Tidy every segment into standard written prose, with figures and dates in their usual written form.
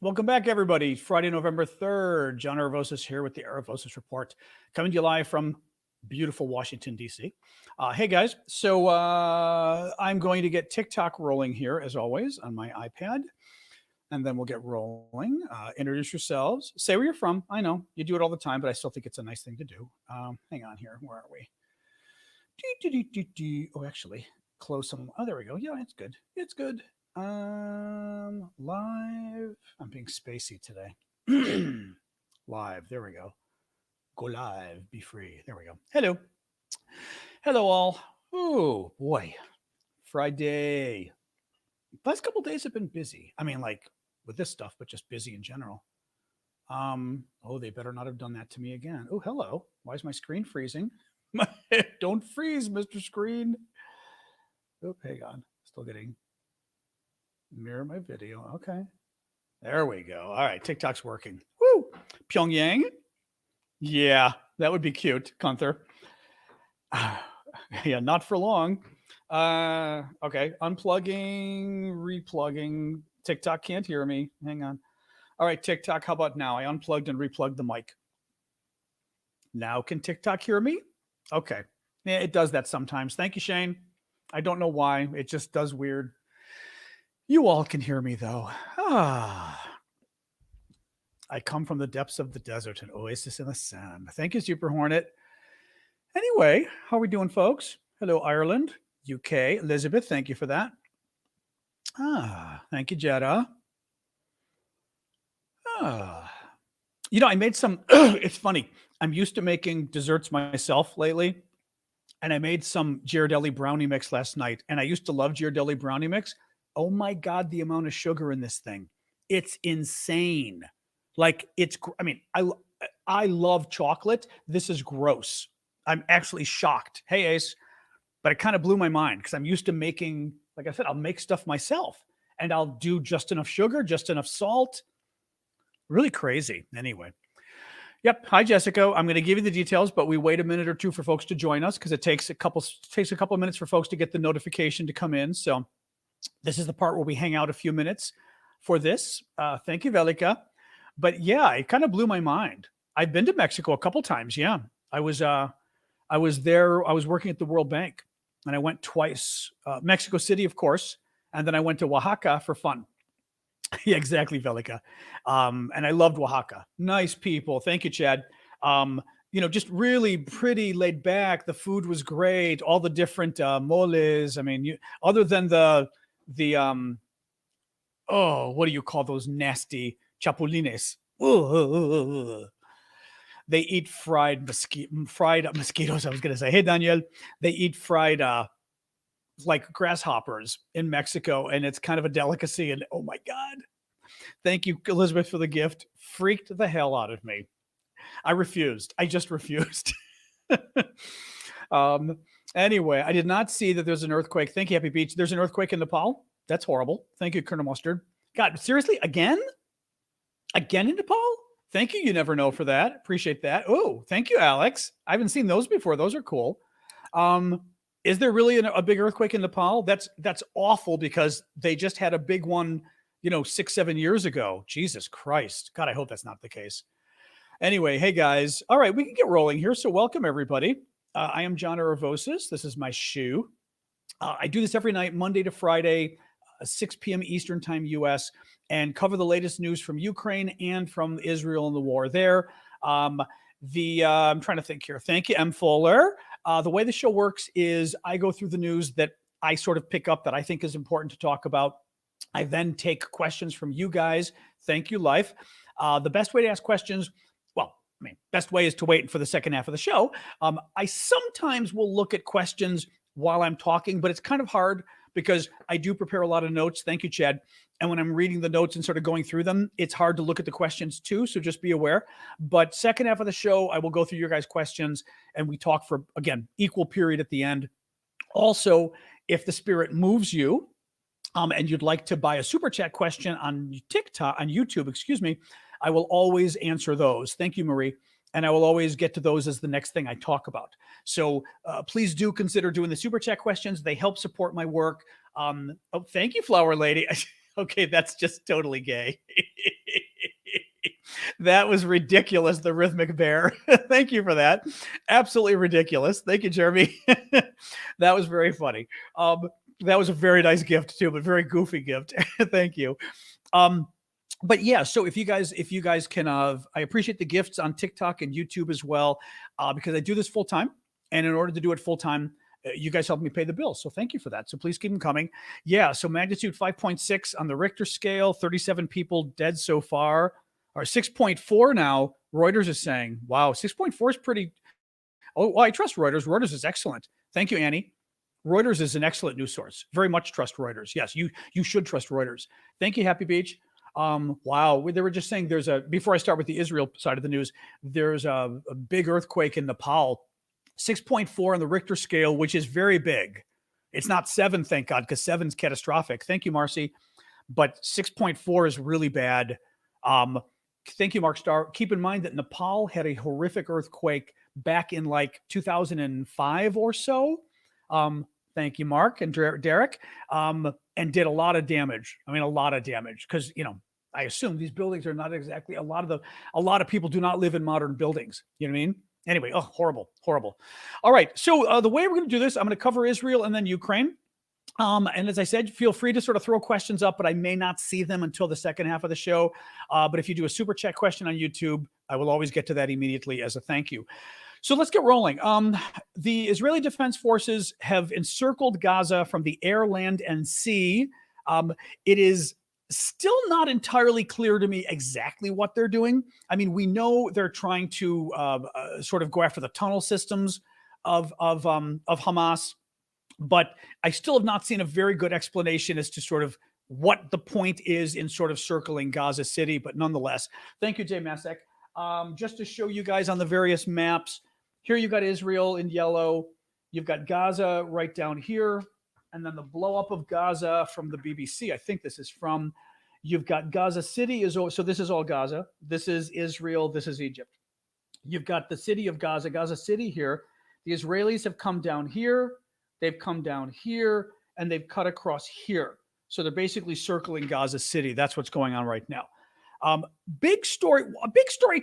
Welcome back, everybody. Friday, November 3rd. John Arvosis here with the Arvosis Report, coming to you live from beautiful Washington, D.C. Hey, guys. So I'm going to get TikTok rolling here, as always, on my iPad, and then we'll get rolling. Introduce yourselves. Say where you're from. I know you do it all the time, but I still think it's a nice thing to do. Hang on here. Where are we? Oh, actually, close some. Oh, there we go. Yeah, it's good. It's good. Live. I'm being spacey today. Live. There we go. Go live. Be free. There we go. Hello. Hello, all. Oh, boy. Friday. Last couple days have been busy. I mean, like with this stuff, but just busy in general. Oh, they better not have done that to me again. Oh, hello. Why is my screen freezing? Don't freeze, Mr. Screen. Oh, hang on. Still getting mirror my video. Okay. There we go. All right. TikTok's working. Woo! Pyongyang. Yeah, that would be cute, Gunther. Yeah, not for long. Okay. Unplugging, replugging. TikTok can't hear me. Hang on. All right, TikTok, how about now? I unplugged and replugged the mic. Now can TikTok hear me? Okay. Yeah, it does that sometimes. Thank you, Shane. I don't know why. It just does weird. You all can hear me, though. I come from the depths of the desert, an oasis in the sand. Thank you, Super Hornet. Anyway, how are we doing, folks? Hello, Ireland, UK. Elizabeth, thank you for that. Thank you, Jeddah. I made some, it's funny. I'm used to making desserts myself lately, and I made some Ghirardelli brownie mix last night, and I used to love Ghirardelli brownie mix. Oh my God, the amount of sugar in this thing. It's insane. Like I love chocolate. This is gross. I'm actually shocked. Hey, Ace, but it kind of blew my mind because I'm used to making, like I said, I'll make stuff myself and I'll do just enough sugar, just enough salt. Really crazy. Anyway. Yep. Hi, Jessica. I'm going to give you the details, but we wait a minute or two for folks to join us because it takes a couple of minutes for folks to get the notification to come in. So this is the part where we hang out a few minutes for this. Thank you, Velika. But yeah, it kind of blew my mind. I've been to Mexico a couple times. Yeah, I was there. I was working at the World Bank, and I went twice. Mexico City, of course, and then I went to Oaxaca for fun. Yeah, exactly, Velika. And I loved Oaxaca. Nice people. Thank you, Chad. Just really pretty, laid back. The food was great. All the different moles. I mean, other than the what do you call those nasty chapulines? They eat fried mosquitoes. I was going to say, hey, Daniel, they eat fried like grasshoppers in Mexico, and it's kind of a delicacy. And oh my God, thank you, Elizabeth, for the gift. Freaked the hell out of me. I refused. I just refused. Anyway, I did not see that there's an earthquake. Thank you, Happy Beach. There's an earthquake in Nepal. That's horrible. Thank you, Colonel Mustard. God, seriously, again? Again in Nepal? Thank you. You never know for that. Appreciate that. Oh, thank you, Alex. I haven't seen those before. Those are cool. Is there really a big earthquake in Nepal? That's awful because they just had a big one, 6-7 years ago. Jesus Christ. God, I hope that's not the case. Anyway, hey guys. All right, we can get rolling here. So welcome everybody. I am John Arvosis. This is my shoe. I do this every night, Monday to Friday, 6 p.m. Eastern Time, U.S., and cover the latest news from Ukraine and from Israel and the war there. I'm trying to think here. Thank you, M. Fuller. The way the show works is I go through the news that I sort of pick up that I think is important to talk about. I then take questions from you guys. Thank you, Life. The best way to ask questions, best way is to wait for the second half of the show. I sometimes will look at questions while I'm talking, but it's kind of hard because I do prepare a lot of notes. Thank you, Chad. And when I'm reading the notes and sort of going through them, it's hard to look at the questions too. So just be aware. But second half of the show, I will go through your guys' questions and we talk for, again, equal period at the end. Also, if the spirit moves you and you'd like to buy a super chat question on YouTube, I will always answer those. Thank you, Marie. And I will always get to those as the next thing I talk about. So please do consider doing the super chat questions. They help support my work. Thank you, Flower Lady. Okay, that's just totally gay. That was ridiculous, the rhythmic bear. Thank you for that. Absolutely ridiculous. Thank you, Jeremy. That was very funny. That was a very nice gift too, but very goofy gift. Thank you. But yeah, so if you guys can, I appreciate the gifts on TikTok and YouTube as well, because I do this full time, and in order to do it full time, you guys help me pay the bills. So thank you for that. So please keep them coming. Yeah. So magnitude 5.6 on the Richter scale, 37 people dead so far, or 6.4 now. Reuters is saying, wow, 6.4 is pretty. Oh, well, I trust Reuters. Reuters is excellent. Thank you, Annie. Reuters is an excellent news source. Very much trust Reuters. Yes, you should trust Reuters. Thank you, Happy Beach. Wow. They were just saying before I start with the Israel side of the news, there's a big earthquake in Nepal, 6.4 on the Richter scale, which is very big. It's not 7, thank God, because 7's catastrophic. Thank you, Marcy. But 6.4 is really bad. Thank you, Mark Starr. Keep in mind that Nepal had a horrific earthquake back in like 2005 or so. Thank you, Mark and Derek. And did a lot of damage. I mean, a lot of damage because, I assume these buildings are not exactly a lot of people do not live in modern buildings. You know what I mean? Anyway, oh, horrible. All right. So the way we're going to do this, I'm going to cover Israel and then Ukraine. And as I said, feel free to sort of throw questions up, but I may not see them until the second half of the show. But if you do a super chat question on YouTube, I will always get to that immediately as a thank you. So let's get rolling. The Israeli Defense Forces have encircled Gaza from the air, land, and sea. It is still not entirely clear to me exactly what they're doing. I mean, we know they're trying to sort of go after the tunnel systems of Hamas, but I still have not seen a very good explanation as to sort of what the point is in sort of circling Gaza City. But nonetheless, thank you, Jay Masek. Just to show you guys on the various maps, here you've got Israel in yellow. You've got Gaza right down here. And then the blow up of Gaza from the BBC. I think this is from. You've got Gaza City. So this is all Gaza. This is Israel. This is Egypt. You've got the city of Gaza, Gaza City here. The Israelis have come down here. They've come down here. And they've cut across here. So they're basically circling Gaza City. That's what's going on right now. A big story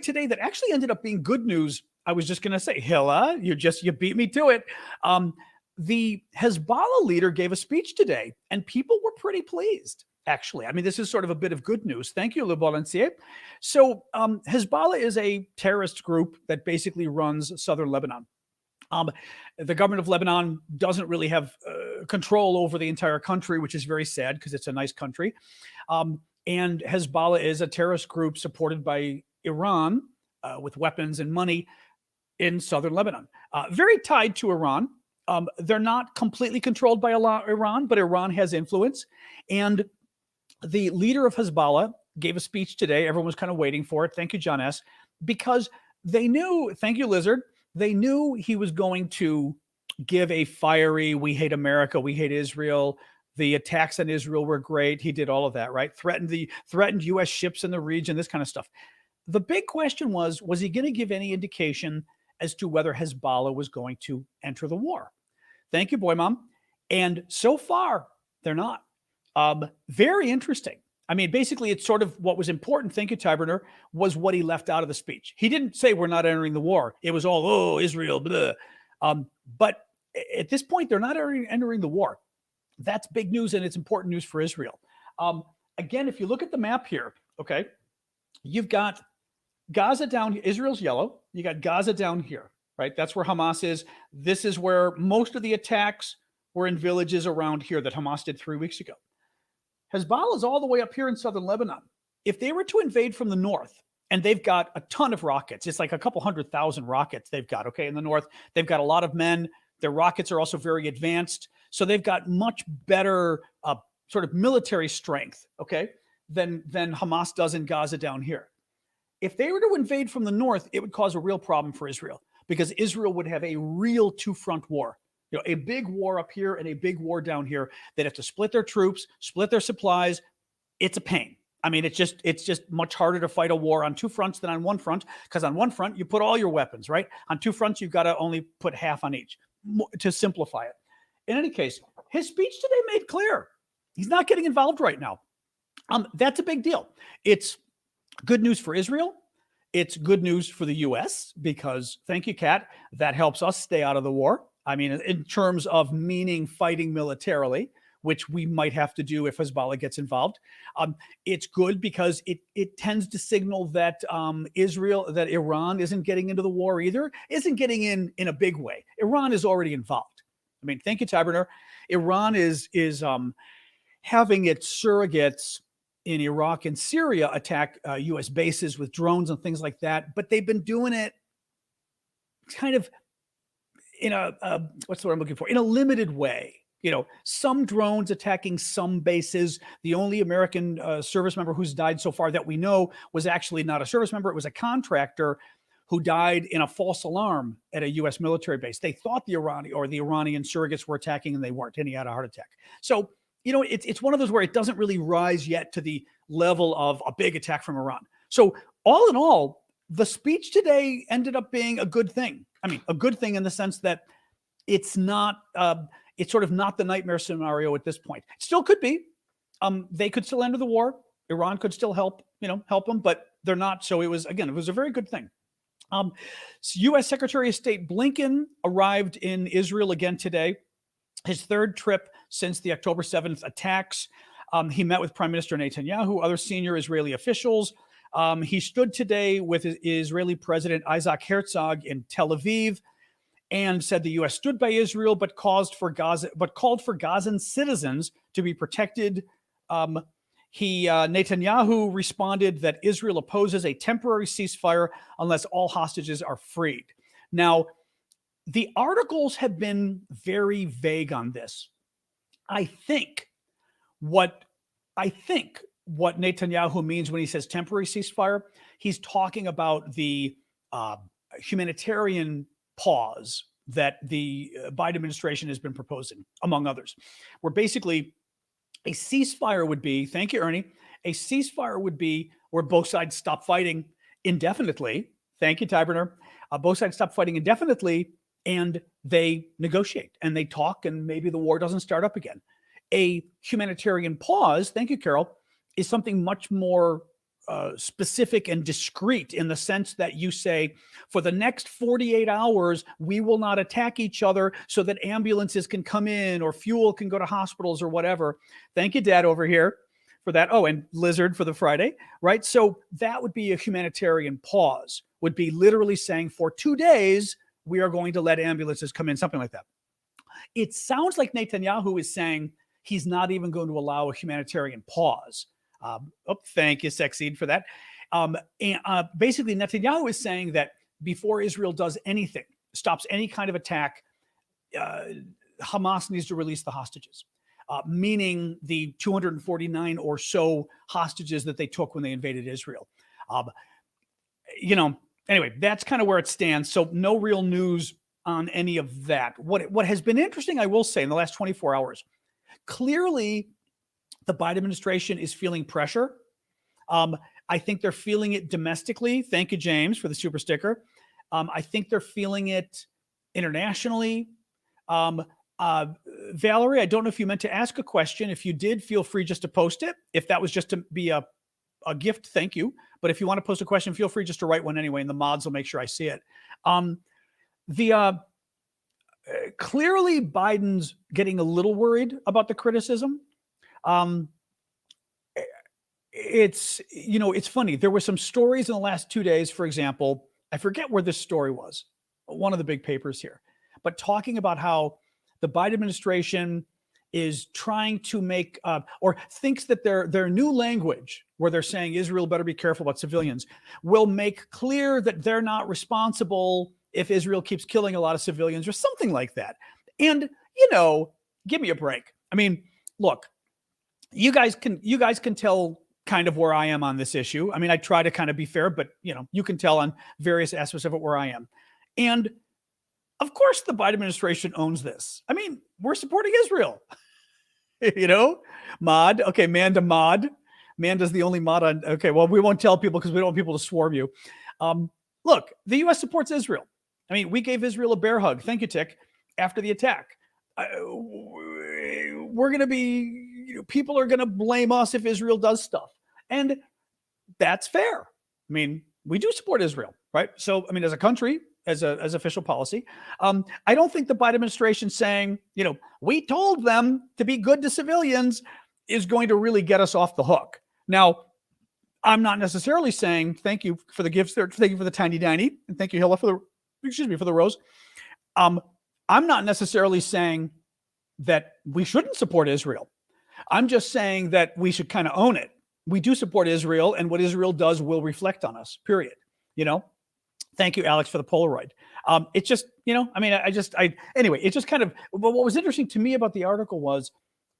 today that actually ended up being good news. I was just going to say, Hilla, you beat me to it. The Hezbollah leader gave a speech today, and people were pretty pleased, actually. I mean, this is sort of a bit of good news. Thank you, Le Balancier. So Hezbollah is a terrorist group that basically runs southern Lebanon. The government of Lebanon doesn't really have control over the entire country, which is very sad because it's a nice country. And Hezbollah is a terrorist group supported by Iran with weapons and money in southern Lebanon. Very tied to Iran. They're not completely controlled by Iran, but Iran has influence. And the leader of Hezbollah gave a speech today. Everyone was kind of waiting for it. Thank you, John S. Because they knew, thank you, Lizard, they knew he was going to give a fiery, we hate America, we hate Israel. The attacks on Israel were great. He did all of that, right? Threatened U.S. ships in the region, this kind of stuff. The big question was he going to give any indication as to whether Hezbollah was going to enter the war? Thank you, Boy Mom. And so far, they're not. Very interesting. I mean, basically, it's sort of what was important, thank you, Tyberner, was what he left out of the speech. He didn't say we're not entering the war. It was all, oh, Israel, blah. But at this point, they're not entering the war. That's big news, and it's important news for Israel. Again, if you look at the map here, okay, you've got Gaza down here. Israel's yellow. You got Gaza down here, right? That's where Hamas is. This is where most of the attacks were in villages around here that Hamas did 3 weeks ago. Hezbollah is all the way up here in southern Lebanon. If they were to invade from the north, and they've got a ton of rockets, it's like a couple 100,000 rockets they've got, okay, in the north. They've got a lot of men. Their rockets are also very advanced. So they've got much better sort of military strength, okay, than Hamas does in Gaza down here. If they were to invade from the north, it would cause a real problem for Israel because Israel would have a real two-front war. You know, a big war up here and a big war down here. They'd have to split their troops, split their supplies. It's a pain. I mean, it's just much harder to fight a war on two fronts than on one front, because on one front, you put all your weapons, right? On two fronts, you've got to only put half on each to simplify it. In any case, his speech today made clear he's not getting involved right now. That's a big deal. It's good news for Israel. It's good news for the U.S. because, thank you, Kat, that helps us stay out of the war. I mean, in terms of meaning fighting militarily, which we might have to do if Hezbollah gets involved. It's good because it tends to signal that that Iran isn't getting into the war either, isn't getting in a big way. Iran is already involved. I mean, thank you, Taberner. Iran is having its surrogates in Iraq and Syria attack U.S. bases with drones and things like that, but they've been doing it kind of in what's the word I'm looking for? In a limited way. You know, some drones attacking some bases. The only American service member who's died so far that we know was actually not a service member. It was a contractor who died in a false alarm at a U.S. military base. They thought the Iranian surrogates were attacking, and they weren't, and he had a heart attack. So, you know, it's one of those where it doesn't really rise yet to the level of a big attack from Iran. So all in all, the speech today ended up being a good thing. I mean, a good thing in the sense that it's not, it's sort of not the nightmare scenario at this point. It still could be. They could still enter the war. Iran could still help them, but they're not. So it was a very good thing. U.S. Secretary of State Blinken arrived in Israel again today, his third trip since the October 7th attacks. He met with Prime Minister Netanyahu, other senior Israeli officials. He stood today with Israeli President Isaac Herzog in Tel Aviv and said the U.S. stood by Israel, but called for Gazan citizens to be protected. Netanyahu responded that Israel opposes a temporary ceasefire unless all hostages are freed. Now, the articles have been very vague on this. I think what Netanyahu means when he says temporary ceasefire, he's talking about the humanitarian pause that the Biden administration has been proposing, among others, where basically a ceasefire would be, thank you, Ernie, a ceasefire would be where both sides stop fighting indefinitely. Thank you, Taberner. Both sides stop fighting indefinitely and they negotiate and they talk and maybe the war doesn't start up again. A humanitarian pause, thank you, Carol, is something much more specific and discreet in the sense that you say, for the next 48 hours, we will not attack each other so that ambulances can come in or fuel can go to hospitals or whatever. Thank you, Dad, over here for that. Oh, and Lizard for the Friday, right? So that would be a humanitarian pause, would be literally saying for 2 days, we are going to let ambulances come in, something like that. It sounds like Netanyahu is saying he's not even going to allow a humanitarian pause. Thank you, Sexeed, for that. Basically, Netanyahu is saying that before Israel does anything, stops any kind of attack, Hamas needs to release the hostages, meaning the 249 or so hostages that they took when they invaded Israel. Anyway, that's kind of where it stands. So no real news on any of that. What has been interesting, I will say, in the last 24 hours, clearly the Biden administration is feeling pressure. I think they're feeling it domestically. Thank you, James, for the super sticker. I think they're feeling it internationally. Valerie, I don't know if you meant to ask a question. If you did, feel free just to post it. If that was just to be a gift, thank you. But if you want to post a question, feel free just to write one anyway, and the mods will make sure I see it. Clearly, Biden's getting a little worried about the criticism. It's funny. There were some stories in the last 2 days, for example, I forget where this story was, one of the big papers here, but talking about how the Biden administration is trying to make, or thinks that their new language, where they're saying Israel better be careful about civilians, will make clear that they're not responsible if Israel keeps killing a lot of civilians or something like that. And, give me a break. I mean, look, you guys can tell kind of where I am on this issue. I mean, I try to kind of be fair, but you can tell on various aspects of it where I am. And of course the Biden administration owns this. I mean, we're supporting Israel, mod. Okay. Manda mod. Manda's the only mod on. Okay. Well, we won't tell people because we don't want people to swarm you. Look, the U.S. supports Israel. I mean, we gave Israel a bear hug. Thank you, Tick. After the attack, we're going to be, people are going to blame us if Israel does stuff. And that's fair. I mean, we do support Israel, right? So, I mean, as a country, as official policy, I don't think the Biden administration saying, we told them to be good to civilians is going to really get us off the hook. Now, I'm not necessarily saying thank you for the gifts there, thank you for the tiny tiny, and thank you, Hilla, for the rose. I'm not necessarily saying that we shouldn't support Israel. I'm just saying that we should kind of own it. We do support Israel, and what Israel does will reflect on us, period. Thank you, Alex, for the Polaroid. It just, anyway, it just kind of, what was interesting to me about the article was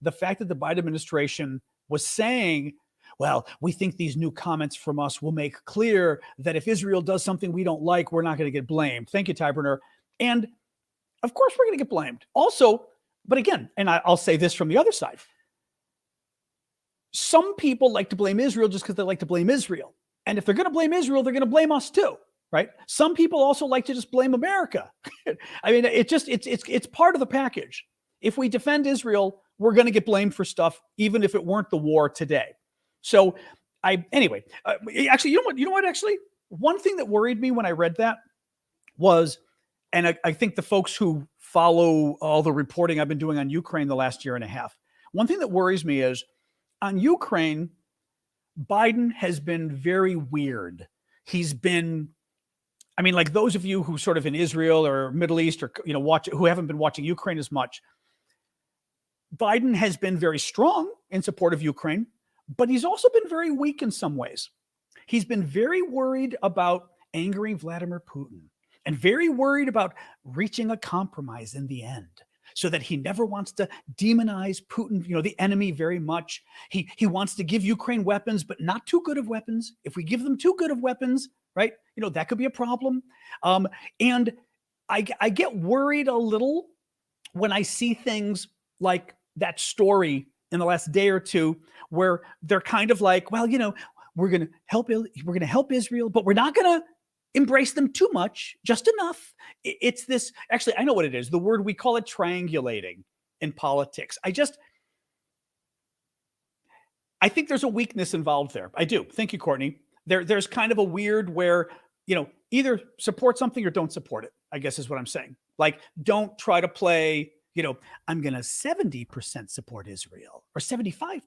the fact that the Biden administration was saying, well, we think these new comments from us will make clear that if Israel does something we don't like, we're not going to get blamed. Thank you, Tyburner. And of course, we're going to get blamed. Also, but again, and I'll say this from the other side. Some people like to blame Israel just because they like to blame Israel. And if they're going to blame Israel, they're going to blame us too, right? Some people also like to just blame America. I mean, it's part of the package. If we defend Israel, we're going to get blamed for stuff, even if it weren't the war today. So actually, you know what, actually, one thing that worried me when I read that was, and I think the folks who follow all the reporting I've been doing on Ukraine the last year and a half, one thing that worries me is on Ukraine, Biden has been very weird. He's been, like those of you who sort of in Israel or Middle East or, who haven't been watching Ukraine as much, Biden has been very strong in support of Ukraine, but he's also been very weak in some ways. He's been very worried about angering Vladimir Putin and very worried about reaching a compromise in the end so that he never wants to demonize Putin, the enemy, very much. He wants to give Ukraine weapons, but not too good of weapons. If we give them too good of weapons, right, that could be a problem. And I get worried a little when I see things like that story in the last day or two where they're kind of like, well, we're going to help Israel, but we're not going to embrace them too much, just enough. It's this, actually, I know what it is. The word, we call it triangulating in politics. I think there's a weakness involved there. I do. Thank you, Courtney. There's kind of a weird where, either support something or don't support it, I guess is what I'm saying. Like, don't try to play, I'm going to 70% support Israel or 75%.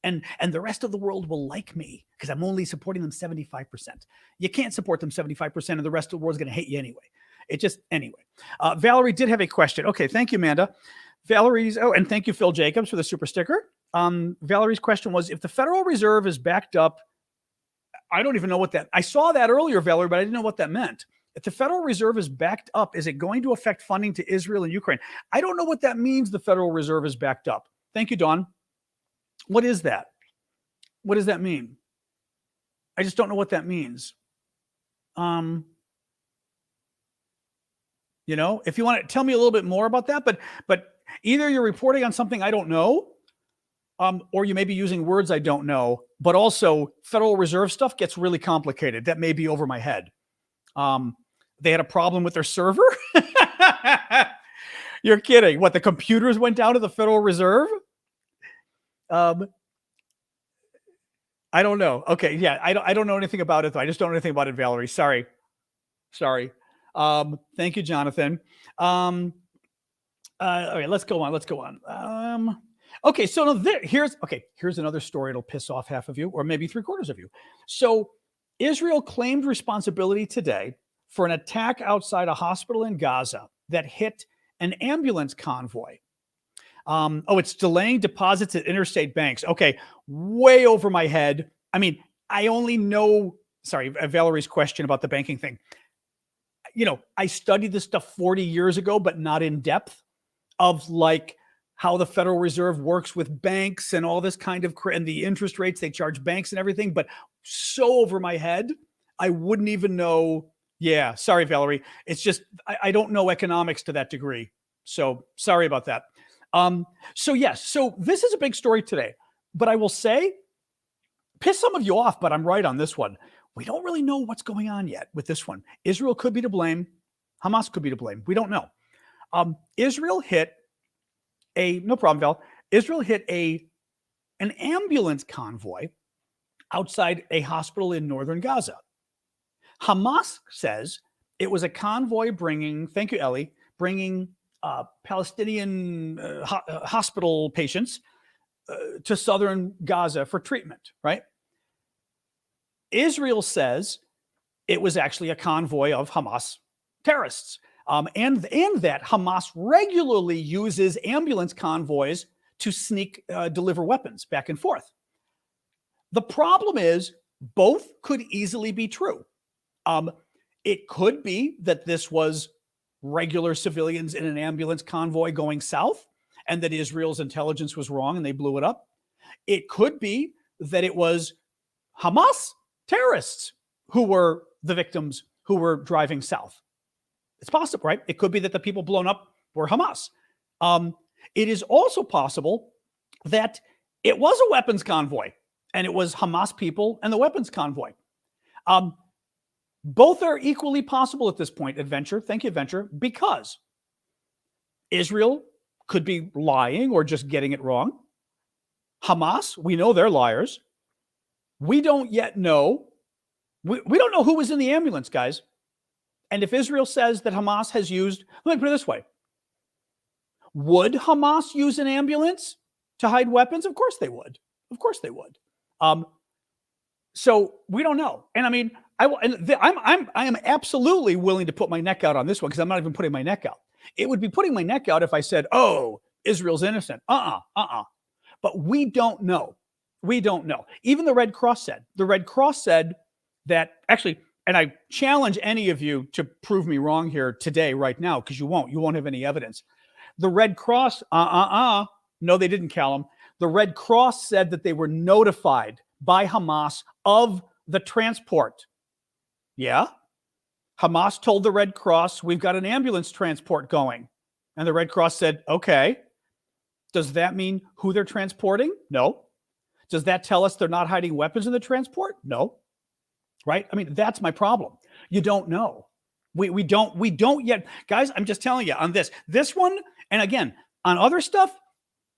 And the rest of the world will like me because I'm only supporting them 75%. You can't support them 75% and the rest of the world's going to hate you anyway. Valerie did have a question. Okay. Thank you, Amanda. And thank you, Phil Jacobs, for the super sticker. Valerie's question was, if the Federal Reserve is backed up, I don't even know what I saw that earlier, Valerie, but I didn't know what that meant. If the Federal Reserve is backed up, is it going to affect funding to Israel and Ukraine? I don't know what that means, the Federal Reserve is backed up. Thank you, Dawn. What is that? What does that mean? I just don't know what that means. If you want to tell me a little bit more about that, but either you're reporting on something I don't know, or you may be using words I don't know, but also Federal Reserve stuff gets really complicated. That may be over my head. They had a problem with their server. You're kidding. What, the computers went down to the Federal Reserve? I don't know. Okay. Yeah. I don't know anything about it though. I just don't know anything about it, Valerie. Sorry. Thank you, Jonathan. All right, let's go on. Okay. So here's another story. It'll piss off half of you or maybe 3/4 of you. So Israel claimed responsibility today for an attack outside a hospital in Gaza that hit an ambulance convoy. It's delaying deposits at interstate banks. Okay, way over my head. I only know, Valerie's question about the banking thing. I studied this stuff 40 years ago, but not in depth of like how the Federal Reserve works with banks and all this kind of, and the interest rates they charge banks and everything, but so over my head, I wouldn't even know. Yeah. Sorry, Valerie. It's just, I don't know economics to that degree. So sorry about that. So this is a big story today, but I will say, piss some of you off, but I'm right on this one. We don't really know what's going on yet with this one. Israel could be to blame. Hamas could be to blame. We don't know. Israel hit no problem, Val. Israel hit an ambulance convoy outside a hospital in northern Gaza. Hamas says it was a convoy bringing, thank you, Ellie, bringing Palestinian hospital patients to southern Gaza for treatment, right? Israel says it was actually a convoy of Hamas terrorists, and that Hamas regularly uses ambulance convoys to sneak deliver weapons back and forth. The problem is both could easily be true. It could be that this was regular civilians in an ambulance convoy going south, and that Israel's intelligence was wrong and they blew it up. It could be that it was Hamas terrorists who were the victims who were driving south. It's possible, right? It could be that the people blown up were Hamas. It is also possible that it was a weapons convoy and it was Hamas people and the weapons convoy. Both are equally possible at this point, Adventure. Thank you, Adventure, because Israel could be lying or just getting it wrong. Hamas, we know they're liars. We don't yet know. We don't know who was in the ambulance, guys. And if Israel says that Hamas has used, let me put it this way. Would Hamas use an ambulance to hide weapons? Of course they would. Of course they would. So we don't know. And I mean, I am absolutely willing to put my neck out on this one because I'm not even putting my neck out. It would be putting my neck out if I said, oh, Israel's innocent. But we don't know. We don't know. Even the Red Cross said that actually, and I challenge any of you to prove me wrong here today, right now, because you won't have any evidence. The Red Cross, no, they didn't, Callum. The Red Cross said that they were notified by Hamas of the transport. Yeah. Hamas told the Red Cross, we've got an ambulance transport going. And the Red Cross said, okay. Does that mean who they're transporting? No. Does that tell us they're not hiding weapons in the transport? No. Right? I mean, that's my problem. You don't know. We don't yet. Guys, I'm just telling you on this one, and again, on other stuff,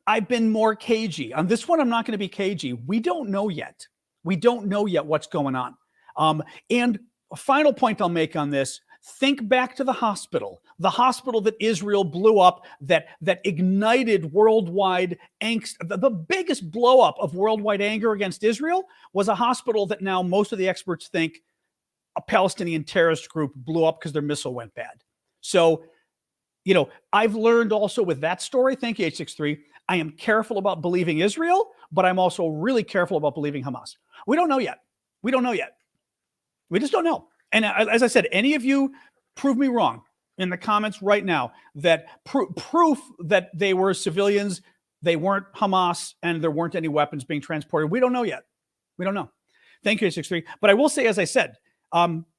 I've been more cagey. On this one, I'm not going to be cagey. We don't know yet. We don't know yet what's going on. And a final point I'll make on this, think back to the hospital that Israel blew up, that ignited worldwide angst. The biggest blow up of worldwide anger against Israel was a hospital that now most of the experts think a Palestinian terrorist group blew up because their missile went bad. So, I've learned also with that story, thank you, 863, I am careful about believing Israel, but I'm also really careful about believing Hamas. We don't know yet. We just don't know. And as I said, any of you prove me wrong in the comments right now that proof that they were civilians, they weren't Hamas, and there weren't any weapons being transported. We don't know yet. We don't know. Thank you, 863. But I will say, as I said,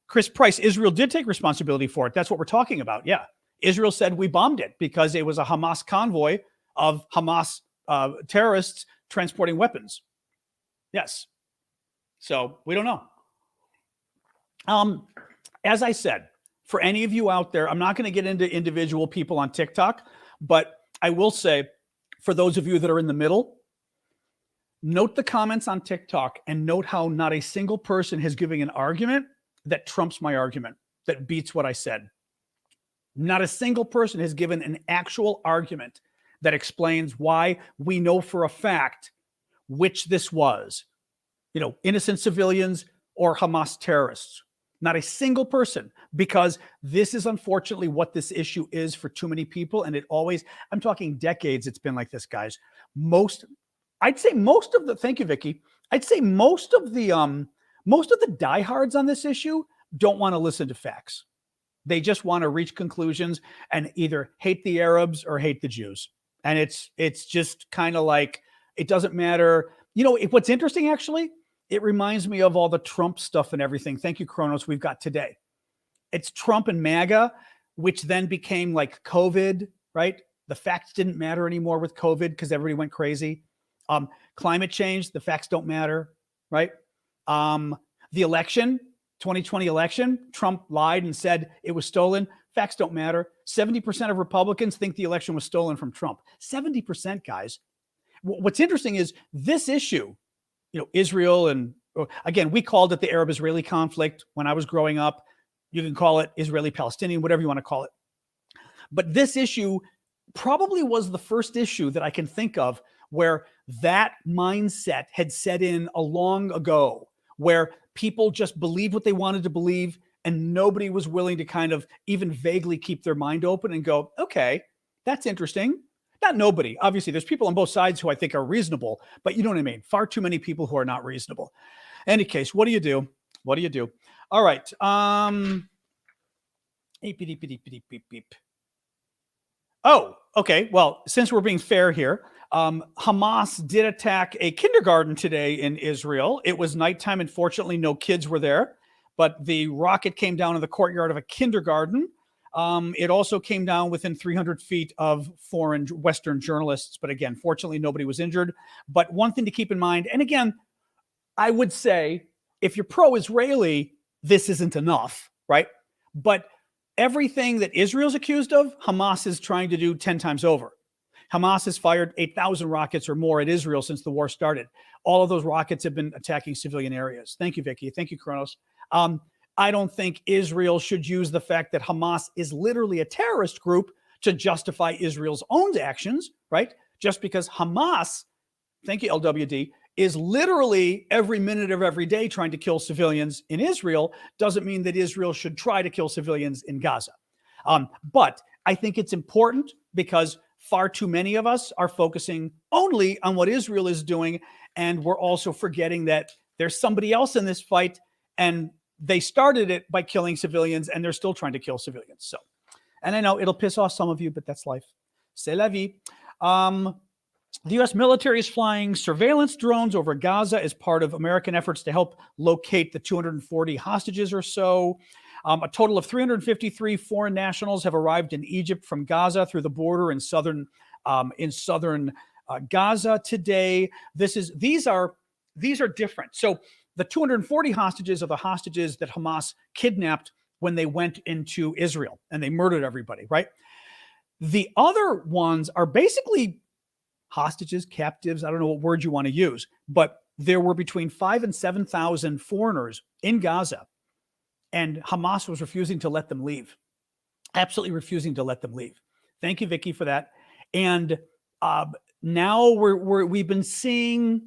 Chris Price, Israel did take responsibility for it. That's what we're talking about. Yeah. Israel said we bombed it because it was a Hamas convoy of Hamas terrorists transporting weapons. Yes. So we don't know. As I said, for any of you out there, I'm not going to get into individual people on TikTok, but I will say, for those of you that are in the middle, note the comments on TikTok and note how not a single person has given an argument that trumps my argument, that beats what I said. Not a single person has given an actual argument that explains why we know for a fact which this was, innocent civilians or Hamas terrorists. Not a single person, because this is unfortunately what this issue is for too many people. And I'm talking decades, it's been like this, guys. I'd say most of the, thank you, Vicky. I'd say most of the diehards on this issue don't want to listen to facts. They just want to reach conclusions and either hate the Arabs or hate the Jews. And it's just kind of like, it doesn't matter. What's interesting, actually, it reminds me of all the Trump stuff and everything. Thank you, Kronos, we've got today. It's Trump and MAGA, which then became like COVID, right? The facts didn't matter anymore with COVID because everybody went crazy. Climate change, the facts don't matter, right? The election, 2020 election, Trump lied and said it was stolen. Facts don't matter. 70% of Republicans think the election was stolen from Trump. 70%, guys. What's interesting is this issue, Israel and Again, we called it the Arab-Israeli conflict when I was growing up. You can call it Israeli-Palestinian, whatever you want to call it. But this issue probably was the first issue that I can think of where that mindset had set in a long ago, where people just believed what they wanted to believe and nobody was willing to kind of even vaguely keep their mind open and go, okay, that's interesting. Not nobody. Obviously, there's people on both sides who I think are reasonable, but you know what I mean? Far too many people who are not reasonable. Any case, what do you do? What do you do? All right. Beep, beep, beep, beep, beep, beep. Oh, okay. Well, since we're being fair here, Hamas did attack a kindergarten today in Israel. It was nighttime, and fortunately, no kids were there. But the rocket came down in the courtyard of a kindergarten. It also came down within 300 feet of foreign Western journalists. But again, fortunately, nobody was injured. But one thing to keep in mind, and again, I would say if you're pro-Israeli, this isn't enough, right? But everything that Israel's accused of, Hamas is trying to do 10 times over. Hamas has fired 8,000 rockets or more at Israel since the war started. All of those rockets have been attacking civilian areas. Thank you, Vicky. Thank you, Kronos. I don't think Israel should use the fact that Hamas is literally a terrorist group to justify Israel's own actions, right? Just because Hamas, thank you, LWD, is literally every minute of every day trying to kill civilians in Israel doesn't mean that Israel should try to kill civilians in Gaza. But I think it's important because far too many of us are focusing only on what Israel is doing, and we're also forgetting that there's somebody else in this fight, and they started it by killing civilians, and they're still trying to kill civilians. So, and I know it'll piss off some of you, but that's life. C'est la vie. The U.S. military is flying surveillance drones over Gaza as part of American efforts to help locate the 240 hostages or so. A total of 353 foreign nationals have arrived in Egypt from Gaza through the border in southern Gaza today. These are different. So the 240 hostages are the hostages that Hamas kidnapped when they went into Israel and they murdered everybody, right? The other ones are basically hostages, captives, I don't know what word you want to use, but there were between 5,000 and 7,000 foreigners in Gaza, and Hamas was refusing to let them leave. Absolutely refusing to let them leave. Thank you, Vicky, for that. And now we've been seeing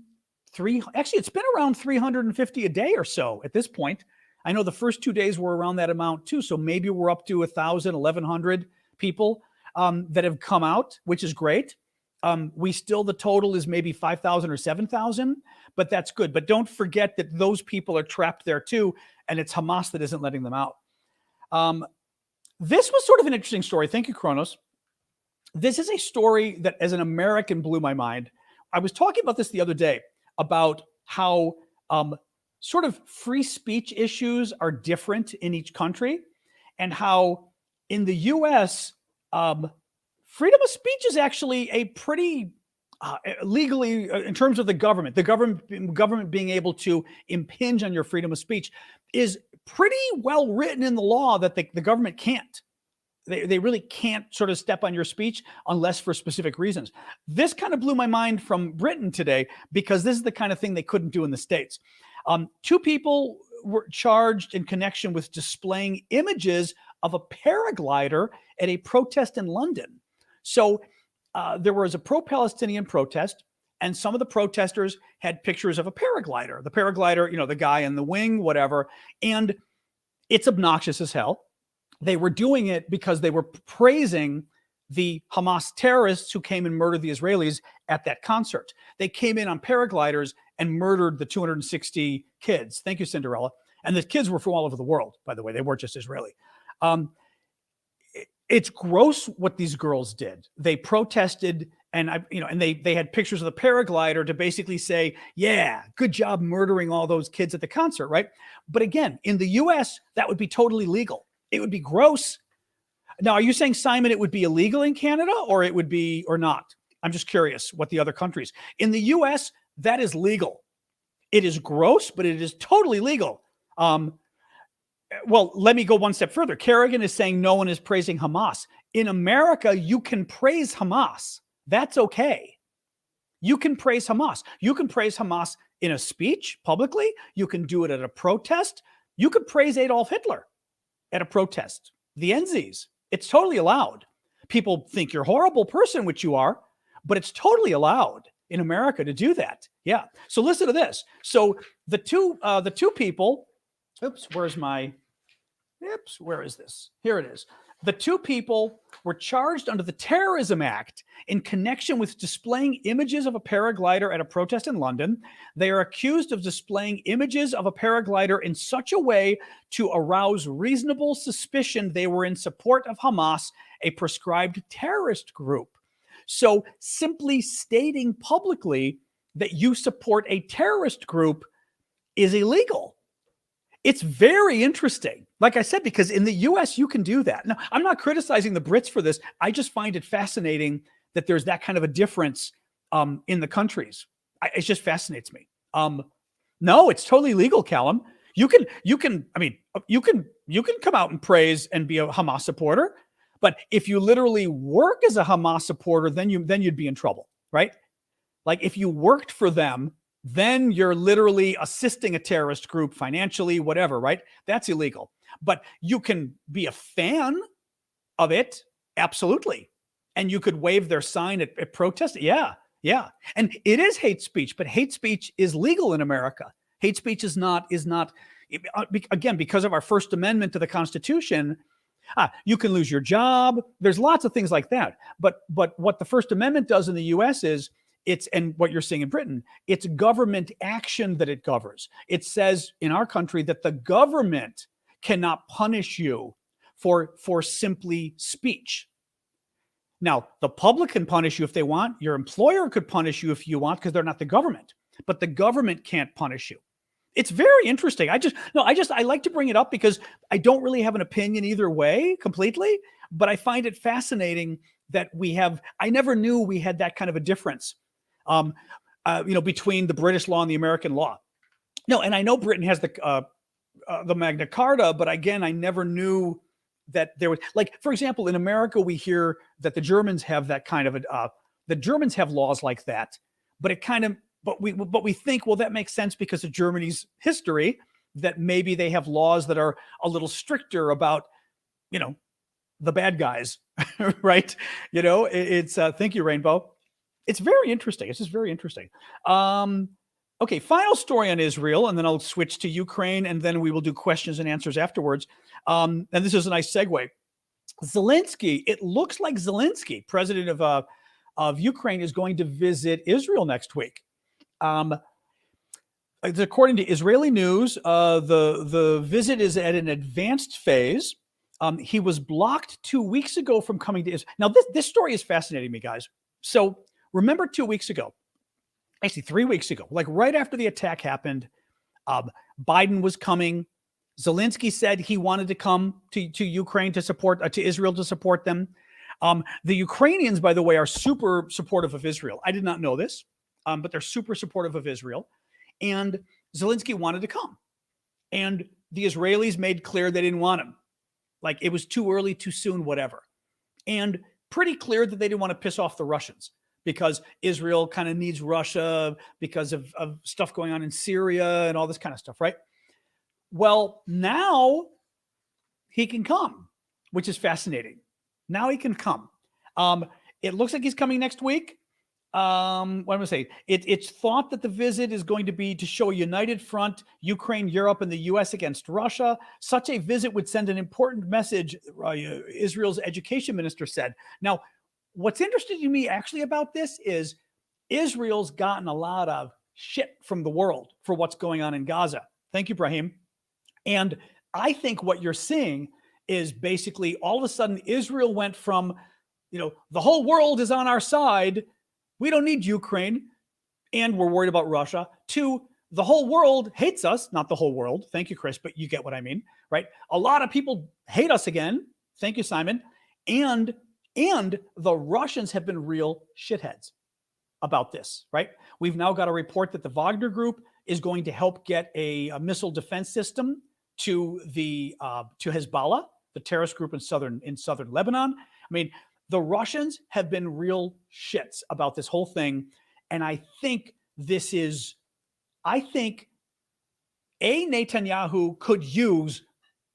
it's been around 350 a day or so at this point. I know the first 2 days were around that amount too. So maybe we're up to 1,000, 1,100 people that have come out, which is great. The total is maybe 5,000 or 7,000, but that's good. But don't forget that those people are trapped there too, and it's Hamas that isn't letting them out. This was sort of an interesting story. Thank you, Kronos. This is a story that as an American blew my mind. I was talking about this the other day about how sort of free speech issues are different in each country, and how in the U.S., freedom of speech is actually a pretty legally, in terms of the government being able to impinge on your freedom of speech is pretty well written in the law that the government can't. They really can't sort of step on your speech unless for specific reasons. This kind of blew my mind from Britain today because this is the kind of thing they couldn't do in the States. 2 people were charged in connection with displaying images of a paraglider at a protest in London. So there was a pro-Palestinian protest, and some of the protesters had pictures of a paraglider. The paraglider, the guy in the wing, whatever, and it's obnoxious as hell. They were doing it because they were praising the Hamas terrorists who came and murdered the Israelis at that concert. They came in on paragliders and murdered the 260 kids. Thank you, Cinderella. And the kids were from all over the world, by the way. They weren't just Israeli. It's gross what these girls did. They protested, and they had pictures of the paraglider to basically say, yeah, good job murdering all those kids at the concert, right? But again, in the US, that would be totally legal. It would be gross. Now, are you saying, Simon, it would be illegal in Canada or it would be, or not? I'm just curious what the other countries. In the US, that is legal. It is gross, but it is totally legal. Well, let me go one step further. Kerrigan is saying no one is praising Hamas. In America, you can praise Hamas. That's okay. You can praise Hamas. You can praise Hamas in a speech publicly. You can do it at a protest. You could praise Adolf Hitler at a protest. The Nazis. It's totally allowed. People think you're a horrible person, which you are, but it's totally allowed in America to do that. Yeah. So listen to this. So the two people, where is this? Here it is. The two people were charged under the Terrorism Act in connection with displaying images of a paraglider at a protest in London. They are accused of displaying images of a paraglider in such a way to arouse reasonable suspicion they were in support of Hamas, a prescribed terrorist group. So simply stating publicly that you support a terrorist group is illegal. It's very interesting. Like I said, because in the US, you can do that. Now, I'm not criticizing the Brits for this. I just find it fascinating that there's that kind of a difference in the countries. It just fascinates me. No, it's totally legal, Callum. You can come out and praise and be a Hamas supporter. But if you literally work as a Hamas supporter, then you'd be in trouble, right? Like if you worked for them, then you're literally assisting a terrorist group financially, whatever, right? That's illegal. But you can be a fan of it, absolutely. And you could wave their sign at protest. Yeah. And it is hate speech, but hate speech is legal in America. Hate speech is not, again, because of our First Amendment to the Constitution. You can lose your job. There's lots of things like that. But what the First Amendment does in the US is, and what you're seeing in Britain, it's government action that it governs. It says in our country that the government cannot punish you for simply speech. Now, the public can punish you if they want. Your employer could punish you if you want, because they're not the government. But the government can't punish you. It's very interesting. I like to bring it up because I don't really have an opinion either way completely, but I find it fascinating that I never knew we had that kind of a difference. Between the British law and the American law. No, and I know Britain has the Magna Carta, but again, I never knew that there was, like, for example, in America, we hear that the Germans have that kind of the Germans have laws like that, but we think, well, that makes sense because of Germany's history, that maybe they have laws that are a little stricter about, the bad guys, right? It's thank you, Rainbow. It's very interesting. It's just very interesting. Okay, final story on Israel, and then I'll switch to Ukraine, and then we will do questions and answers afterwards. And this is a nice segue. Zelenskyy, it looks like Zelenskyy, president of Ukraine, is going to visit Israel next week. According to Israeli news, the visit is at an advanced phase. He was blocked 2 weeks ago from coming to Israel. Now, this story is fascinating me, guys. So remember 2 weeks ago, actually 3 weeks ago, like right after the attack happened, Biden was coming. Zelenskyy said he wanted to come to Ukraine to Israel to support them. The Ukrainians, by the way, are super supportive of Israel. I did not know this, but they're super supportive of Israel. And Zelenskyy wanted to come. And the Israelis made clear they didn't want him. Like it was too early, too soon, whatever. And pretty clear that they didn't want to piss off the Russians because Israel kind of needs Russia because of stuff going on in Syria and all this kind of stuff, right? Well, now he can come, which is fascinating. Now he can come. It looks like he's coming next week. What am I going to say? It's thought that the visit is going to be to show a united front, Ukraine, Europe, and the U.S. against Russia. Such a visit would send an important message, Israel's education minister said. Now, what's interesting to me actually about this is Israel's gotten a lot of shit from the world for what's going on in Gaza. Thank you, Brahim. And I think what you're seeing is basically all of a sudden Israel went from, the whole world is on our side, we don't need Ukraine, and we're worried about Russia, to the whole world hates us. Not the whole world. Thank you, Chris, but you get what I mean, right? A lot of people hate us again. Thank you, Simon. And the Russians have been real shitheads about this, right? We've now got a report that the Wagner Group is going to help get a missile defense system to Hezbollah, the terrorist group in southern Lebanon. I mean, the Russians have been real shits about this whole thing. And I think this is I think Netanyahu could use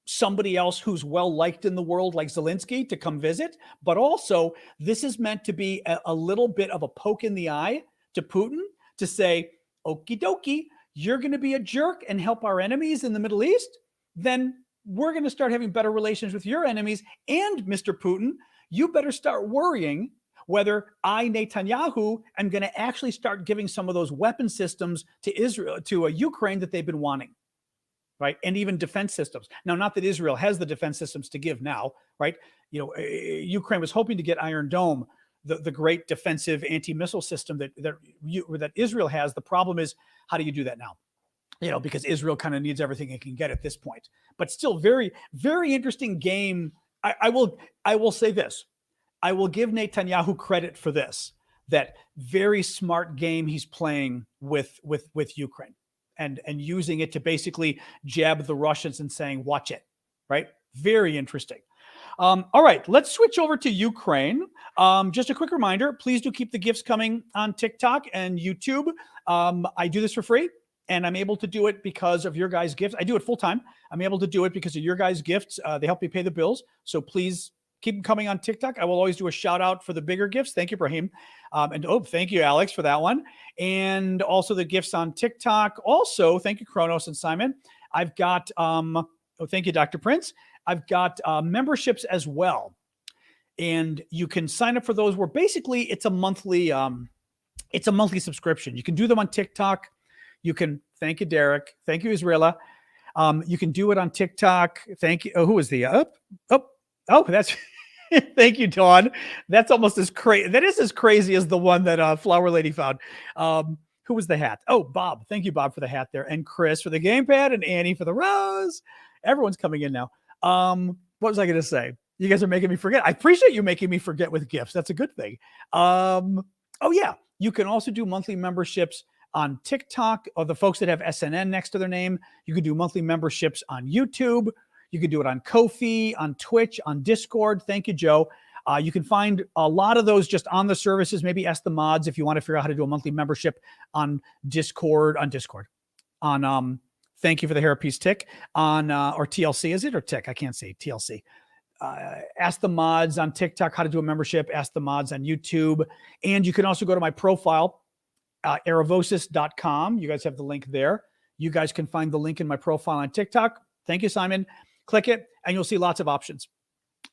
somebody else who's well liked in the world, like Zelenskyy, to come visit. But also, this is meant to be a little bit of a poke in the eye to Putin to say, okie dokie, you're going to be a jerk and help our enemies in the Middle East, then we're going to start having better relations with your enemies. And Mr. Putin, you better start worrying whether I, Netanyahu, am going to actually start giving some of those weapon systems to Israel, to Ukraine that they've been wanting. Right. And even defense systems. Now, not that Israel has the defense systems to give now. Right. Ukraine was hoping to get Iron Dome, the great defensive anti-missile system that Israel has. The problem is, how do you do that now? Because Israel kind of needs everything it can get at this point. But still, very, very interesting game. I will say this. I will give Netanyahu credit for this. That very smart game he's playing with Ukraine. And using it to basically jab the Russians and saying, watch it, right? Very interesting. All right, let's switch over to Ukraine. Just a quick reminder, please do keep the gifts coming on TikTok and YouTube. I do this for free, and I'm able to do it because of your guys' gifts. I do it full time. I'm able to do it because of your guys' gifts. They help me pay the bills. So please keep them coming on TikTok. I will always do a shout out for the bigger gifts. Thank you, Brahim. Thank you, Alex, for that one. And also the gifts on TikTok. Also, thank you, Kronos and Simon. I've got, thank you, Dr. Prince. I've got memberships as well. And you can sign up for those where basically it's a monthly subscription. You can do them on TikTok. You can, thank you, Derek. Thank you, Israela. You can do it on TikTok. Thank you. Oh, who is the that's thank you, Dawn. That's almost as crazy. That is as crazy as the one that Flower Lady found. Who was the hat? Oh, Bob. Thank you, Bob, for the hat there. And Chris for the gamepad and Annie for the rose. Everyone's coming in now. What was I going to say? You guys are making me forget. I appreciate you making me forget with gifts. That's a good thing. Yeah. You can also do monthly memberships on TikTok, or the folks that have SNN next to their name. You can do monthly memberships on YouTube. You can do it on Ko-fi, on Twitch, on Discord. Thank you, Joe. You can find a lot of those just on the services. Maybe ask the mods if you want to figure out how to do a monthly membership on Discord. Thank you for the hairpiece tick on, or TLC, is it, or tick? I can't say TLC. Ask the mods on TikTok how to do a membership. Ask the mods on YouTube. And you can also go to my profile, aravosis.com. You guys have the link there. You guys can find the link in my profile on TikTok. Thank you, Simon. Click it, and you'll see lots of options.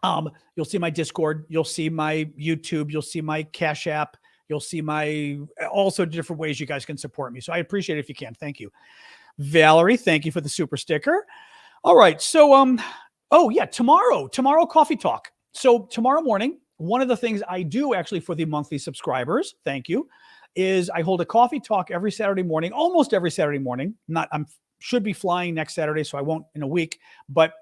You'll see my Discord. You'll see my YouTube. You'll see my Cash App. You'll see my also different ways you guys can support me. So I appreciate it if you can. Thank you. Valerie, thank you for the super sticker. All right. So, tomorrow coffee talk. So tomorrow morning, one of the things I do actually for the monthly subscribers, thank you, is I hold a coffee talk every Saturday morning, almost every Saturday morning. Should be flying next Saturday, so I won't in a week. But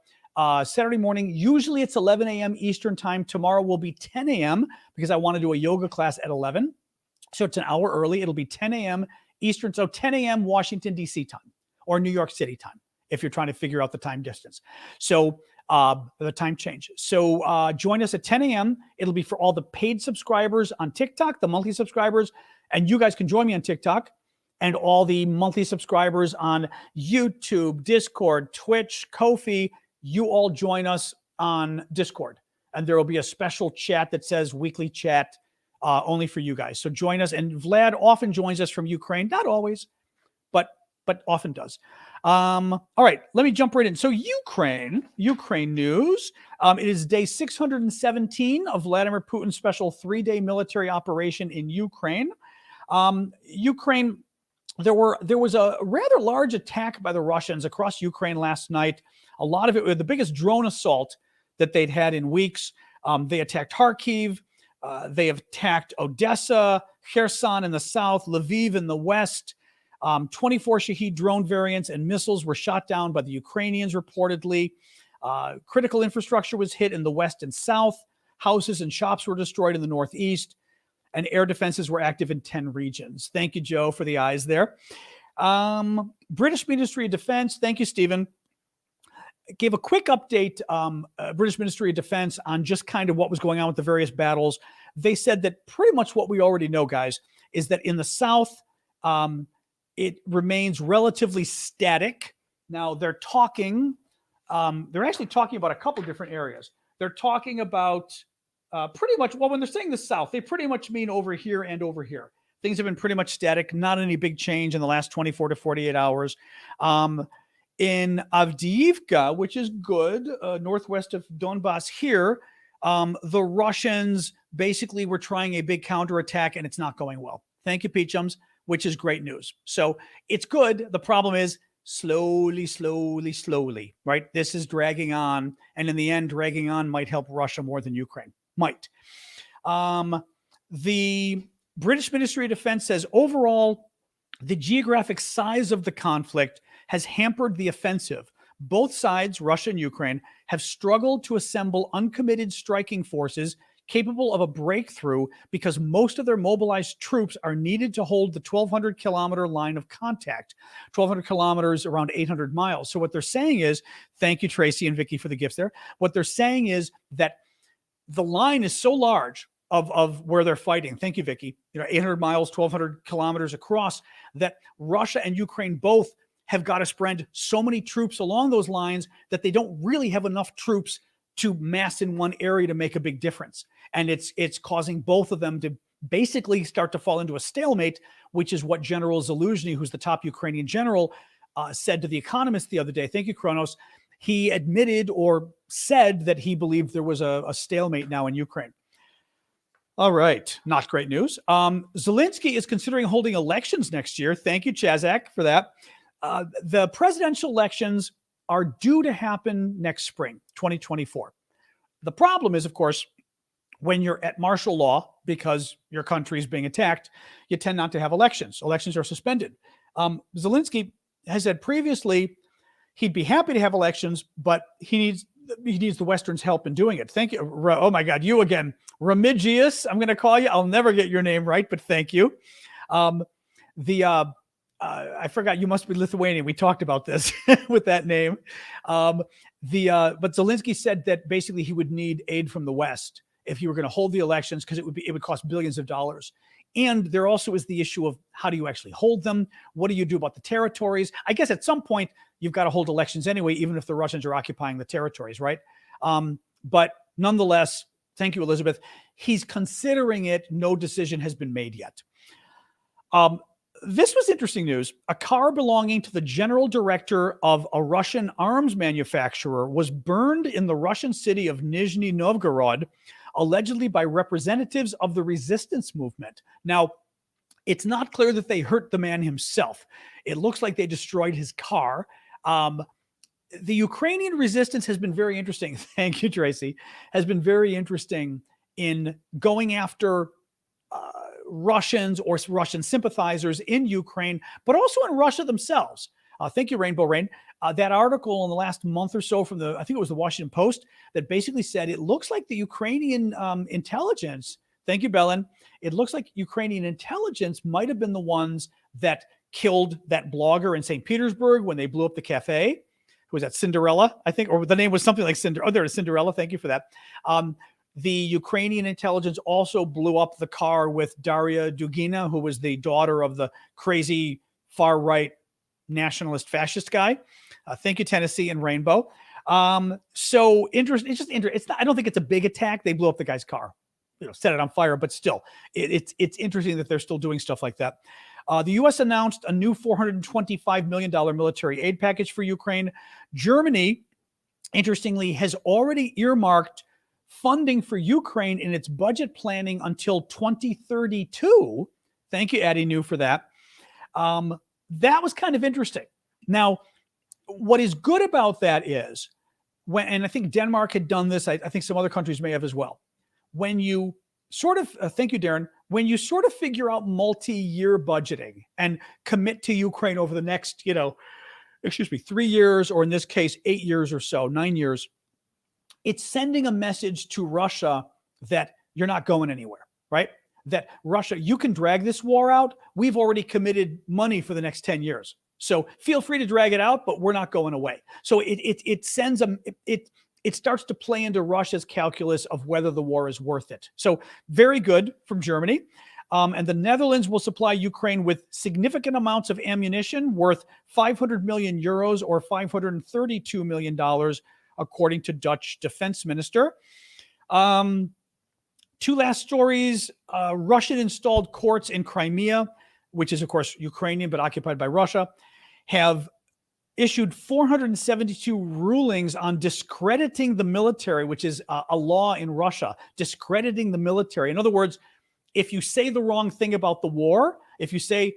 Saturday morning, usually it's 11 a.m. Eastern time. Tomorrow will be 10 a.m. because I want to do a yoga class at 11. So it's an hour early. It'll be 10 a.m. Eastern. So 10 a.m. Washington, D.C. time or New York City time if you're trying to figure out the time distance. So the time change. So join us at 10 a.m. It'll be for all the paid subscribers on TikTok, the monthly subscribers, and you guys can join me on TikTok. And all the monthly subscribers on YouTube, Discord, Twitch, Ko-fi, you all join us on Discord. And there will be a special chat that says weekly chat only for you guys. So join us. And Vlad often joins us from Ukraine. Not always, but often does. All right, let me jump right in. So Ukraine news. It is day 617 of Vladimir Putin's special 3-day military operation in Ukraine. There was a rather large attack by the Russians across Ukraine last night. A lot of it was the biggest drone assault that they'd had in weeks. They attacked Kharkiv. They have attacked Odessa, Kherson in the south, Lviv in the west. 24 Shahed drone variants and missiles were shot down by the Ukrainians reportedly. Critical infrastructure was hit in the west and south. Houses and shops were destroyed in the northeast. And air defenses were active in 10 regions. Thank you, Joe, for the eyes there. British Ministry of Defense, thank you, Stephen, gave a quick update, British Ministry of Defense, on just kind of what was going on with the various battles. They said that pretty much what we already know, guys, is that in the south, it remains relatively static. Now they're actually talking about a couple different areas. They're talking about pretty much, well, when they're saying the south, they pretty much mean over here and over here. Things have been pretty much static, not any big change in the last 24 to 48 hours. In Avdiivka, which is good, northwest of Donbass here, the Russians basically were trying a big counterattack and it's not going well. Thank you, Peachums, which is great news. So it's good. The problem is slowly, right? This is dragging on. And in the end, dragging on might help Russia more than Ukraine. Might. The British Ministry of Defense says overall, the geographic size of the conflict has hampered the offensive. Both sides, Russia and Ukraine, have struggled to assemble uncommitted striking forces capable of a breakthrough because most of their mobilized troops are needed to hold the 1,200 kilometer line of contact. 1,200 kilometers, around 800 miles. So what they're saying is, thank you, Tracy and Vicky, for the gifts there. What they're saying is that the line is so large of where they're fighting. Thank you, Vicky. 800 miles, 1,200 kilometers across, that Russia and Ukraine both have got to spread so many troops along those lines that they don't really have enough troops to mass in one area to make a big difference. And it's causing both of them to basically start to fall into a stalemate, which is what General Zelenskyy, who's the top Ukrainian general, said to The Economist the other day. Thank you, Kronos. He admitted or said that he believed there was a stalemate now in Ukraine. All right. Not great news. Zelenskyy is considering holding elections next year. Thank you, Chazak, for that. The presidential elections are due to happen next spring, 2024. The problem is, of course, when you're at martial law because your country is being attacked, you tend not to have elections. Elections are suspended. Zelenskyy has said previously he'd be happy to have elections, but he needs the Western's help in doing it. Thank you. Oh my God, you again. Remigius, I'm going to call you. I'll never get your name right, but thank you. I forgot, you must be Lithuanian. We talked about this with that name. But Zelenskyy said that basically he would need aid from the West if he were going to hold the elections, because it would cost billions of dollars. And there also is the issue of how do you actually hold them? What do you do about the territories? I guess at some point you've got to hold elections anyway, even if the Russians are occupying the territories, right? But nonetheless, thank you, Elizabeth. He's considering it. No decision has been made yet. This was interesting news. A car belonging to the general director of a Russian arms manufacturer was burned in the Russian city of Nizhny Novgorod, allegedly by representatives of the resistance movement. Now, it's not clear that they hurt the man himself. It looks like they destroyed his car. The Ukrainian resistance has been very interesting. Thank you, Tracy. Has been very interesting in going after Russians or Russian sympathizers in Ukraine, but also in Russia themselves. Thank you, Rainbow Rain. That article in the last month or so from I think it was the Washington Post, that basically said it looks like the Ukrainian intelligence, thank you, Belen, it looks like Ukrainian intelligence might have been the ones that killed that blogger in St. Petersburg when they blew up the cafe. Who was that, Cinderella, I think, or the name was something like Cinderella. Oh, there is Cinderella. Thank you for that. The Ukrainian intelligence also blew up the car with Daria Dugina, who was the daughter of the crazy far-right nationalist fascist guy. Thank you, Tennessee and Rainbow. So interesting. It's just interesting. I don't think it's a big attack. They blew up the guy's car, set it on fire, but still, it's interesting that they're still doing stuff like that. The U.S. announced a new $425 million military aid package for Ukraine. Germany, interestingly, has already earmarked funding for Ukraine in its budget planning until 2032. Thank you, Addie New, for that. That was kind of interesting. Now, what is good about that is, and I think Denmark had done this, I think some other countries may have as well. When you sort of, thank you, Darren, when you sort of figure out multi-year budgeting and commit to Ukraine over the next, 3 years, or in this case, 8 years or so, 9 years, it's sending a message to Russia that you're not going anywhere, right? That Russia, you can drag this war out. We've already committed money for the next 10 years. So feel free to drag it out, but we're not going away. So it sends it starts to play into Russia's calculus of whether the war is worth it. So very good from Germany. And the Netherlands will supply Ukraine with significant amounts of ammunition worth 500 million euros or $532 million, according to Dutch defense minister. Two last stories. Russian-installed courts in Crimea, which is, of course, Ukrainian but occupied by Russia, have issued 472 rulings on discrediting the military, which is a law in Russia, discrediting the military. In other words, if you say the wrong thing about the war, if you say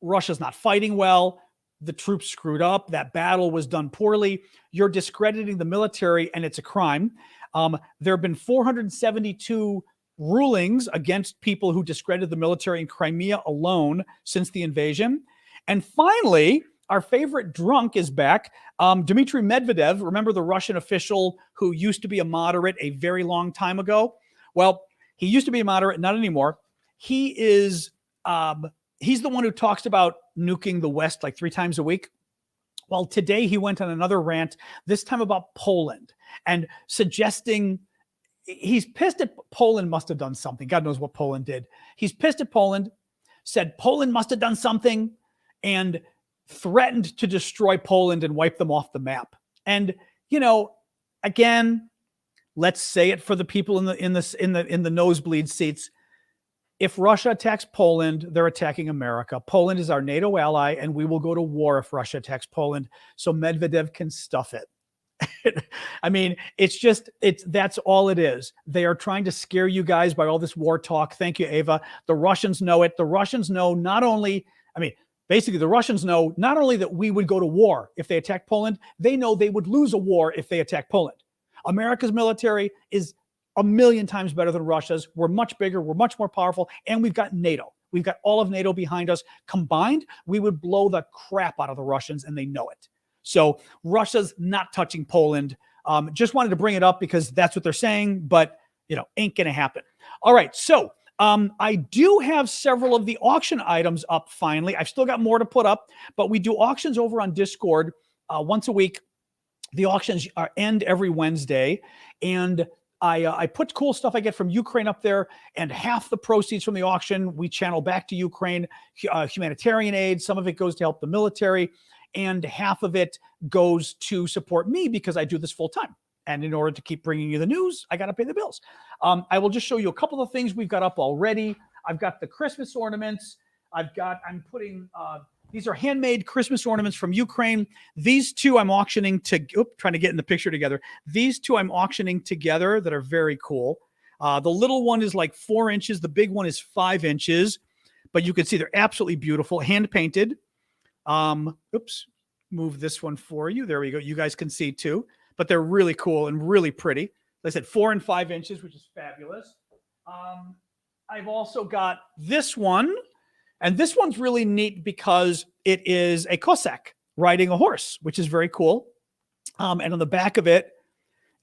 Russia's not fighting well, the troops screwed up, that battle was done poorly, you're discrediting the military, and it's a crime. There have been 472 rulings against people who discredited the military in Crimea alone since the invasion. And finally, our favorite drunk is back. Dmitry Medvedev, remember the Russian official who used to be a moderate a very long time ago? Well, he used to be a moderate, not anymore. He is, he's the one who talks about nuking the West like 3 times a week. Well, today he went on another rant, this time about Poland, and suggesting he's pissed at Poland must have done something. God knows what Poland did. He's pissed at Poland, said Poland must have done something, and threatened to destroy Poland and wipe them off the map. And, you know, again, let's say it for the people in the nosebleed seats. If Russia attacks Poland, they're attacking America. Poland is our NATO ally, and we will go to war if Russia attacks Poland. So Medvedev can stuff it. I mean, that's all it is. They are trying to scare you guys by all this war talk. Thank you, Ava. The Russians know it. The Russians know not only, basically the Russians know not only that we would go to war if they attack Poland, they know they would lose a war if they attack Poland. America's military is a million times better than Russia's. We're much bigger. We're much more powerful. And we've got NATO. We've got all of NATO behind us. Combined, we would blow the crap out of the Russians, and they know it. So Russia's not touching Poland. Just wanted to bring it up because that's what they're saying, but, ain't going to happen. All right. So I do have several of the auction items up finally. I've still got more to put up, but we do auctions over on Discord once a week. The auctions end every Wednesday, and I put cool stuff I get from Ukraine up there, and half the proceeds from the auction we channel back to Ukraine, humanitarian aid. Some of it goes to help the military, and half of it goes to support me because I do this full time. And in order to keep bringing you the news, I got to pay the bills. I will just show you a couple of things we've got up already. I've got the Christmas ornaments. I'm putting, these are handmade Christmas ornaments from Ukraine. These two I'm auctioning trying to get in the picture together. These two I'm auctioning together that are very cool. The little one is like 4 inches. The big one is 5 inches, but you can see they're absolutely beautiful, hand painted. Move this one for you. There we go. You guys can see too, but they're really cool and really pretty. Like I said, 4 and 5 inches, which is fabulous. I've also got this one, and this one's really neat because it is a Cossack riding a horse, which is very cool. And on the back of it,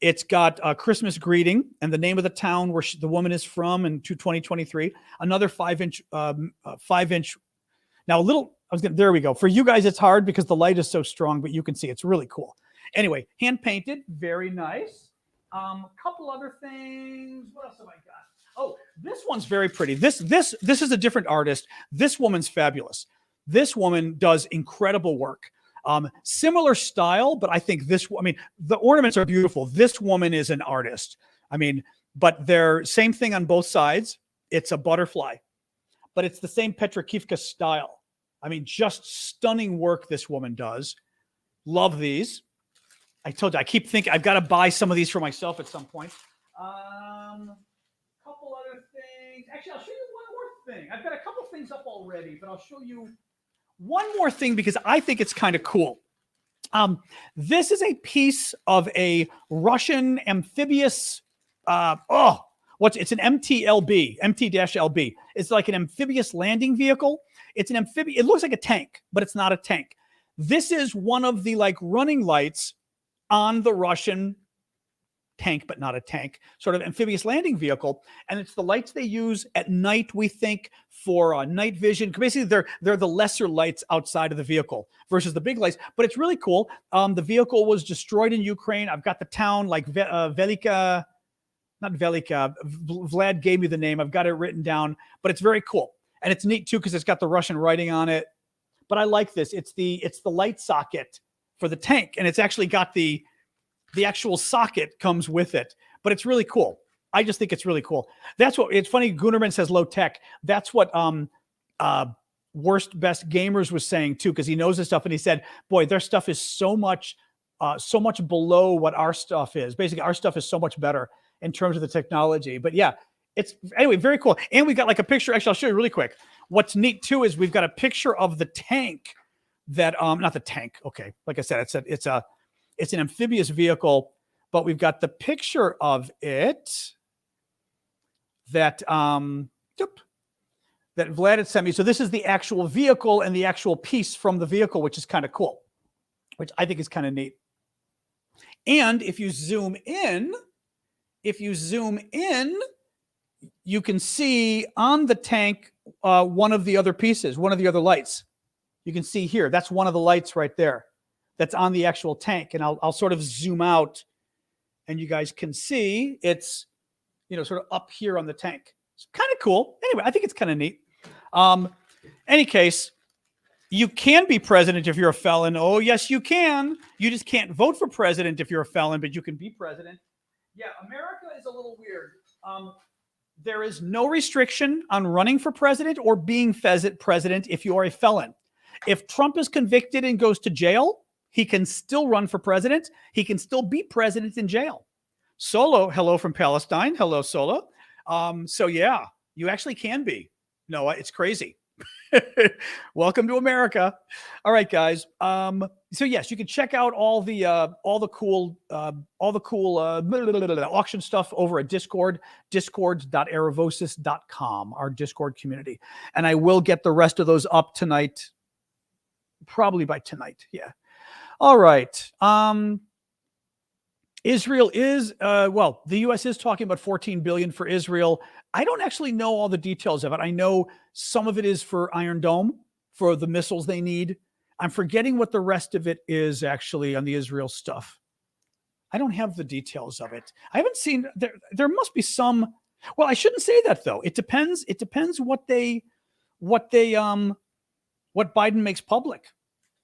it's got a Christmas greeting and the name of the town where the woman is from in 2023. Another 5 inch, 5 inch. Now there we go. For you guys, it's hard because the light is so strong, but you can see it's really cool. Anyway, hand painted, very nice. Couple other things. What else have I got? Oh, this one's very pretty. This is a different artist. This woman's fabulous. This woman does incredible work. Similar style, but I think the ornaments are beautiful. This woman is an artist. But they're same thing on both sides. It's a butterfly, but it's the same Petrikivka style. Just stunning work this woman does. Love these. I told you, I keep thinking I've got to buy some of these for myself at some point. Couple other things. Actually, I'll show you one more thing. I've got a couple things up already, but I'll show you one more thing because I think it's kind of cool. This is a piece of a Russian amphibious, it's an MT-LB. It's like an amphibious landing vehicle. It's an amphibious, it looks like a tank, but it's not a tank. This is one of the running lights on the Russian tank, but not a tank, sort of amphibious landing vehicle. And it's the lights they use at night, we think, for night vision. Basically, they're the lesser lights outside of the vehicle versus the big lights. But it's really cool. The vehicle was destroyed in Ukraine. I've got the town like Velika not Velika. Vlad gave me the name. I've got it written down, but it's very cool. And it's neat too, because it's got the Russian writing on it. But I like this. It's the light socket for the tank. And it's actually got the actual socket comes with it, but it's really cool. I just think it's really cool. That's what it's funny. Gunnerman says low tech. That's what Worst Best Gamers was saying too, because he knows this stuff. And he said, boy, their stuff is so much below what our stuff is. Basically, our stuff is so much better in terms of the technology. But yeah, it's anyway, very cool. And we got like a picture. Actually, I'll show you really quick. What's neat too is we've got a picture of the tank that not the tank. Okay. Like I said, it's an amphibious vehicle, but we've got the picture of it that that Vlad had sent me. So this is the actual vehicle and the actual piece from the vehicle, which is kind of cool, which I think is kind of neat. And if you zoom in, you can see on the tank one of the other pieces, one of the other lights. You can see here, that's one of the lights right there that's on the actual tank. And I'll sort of zoom out and you guys can see it's, sort of up here on the tank. It's kind of cool. Anyway, I think it's kind of neat. Any case, you can be president if you're a felon. Oh, yes, you can. You just can't vote for president if you're a felon, but you can be president. Yeah, America is a little weird. There is no restriction on running for president or being president if you are a felon. If Trump is convicted and goes to jail, he can still run for president. He can still be president in jail. Solo, hello from Palestine. Hello, Solo. So yeah, you actually can be. No, it's crazy. Welcome to America. All right, guys. So yes, you can check out all the cool auction stuff over at Discord, discord.aravosis.com, our Discord community. And I will get the rest of those up tonight, probably by tonight. Yeah. All right. Israel is, the U.S. is talking about $14 billion for Israel. I don't actually know all the details of it. I know some of it is for Iron Dome, for the missiles they need. I'm forgetting what the rest of it is actually on the Israel stuff. I don't have the details of it. I haven't seen, there must be some, well, I shouldn't say that though. It depends what Biden makes public.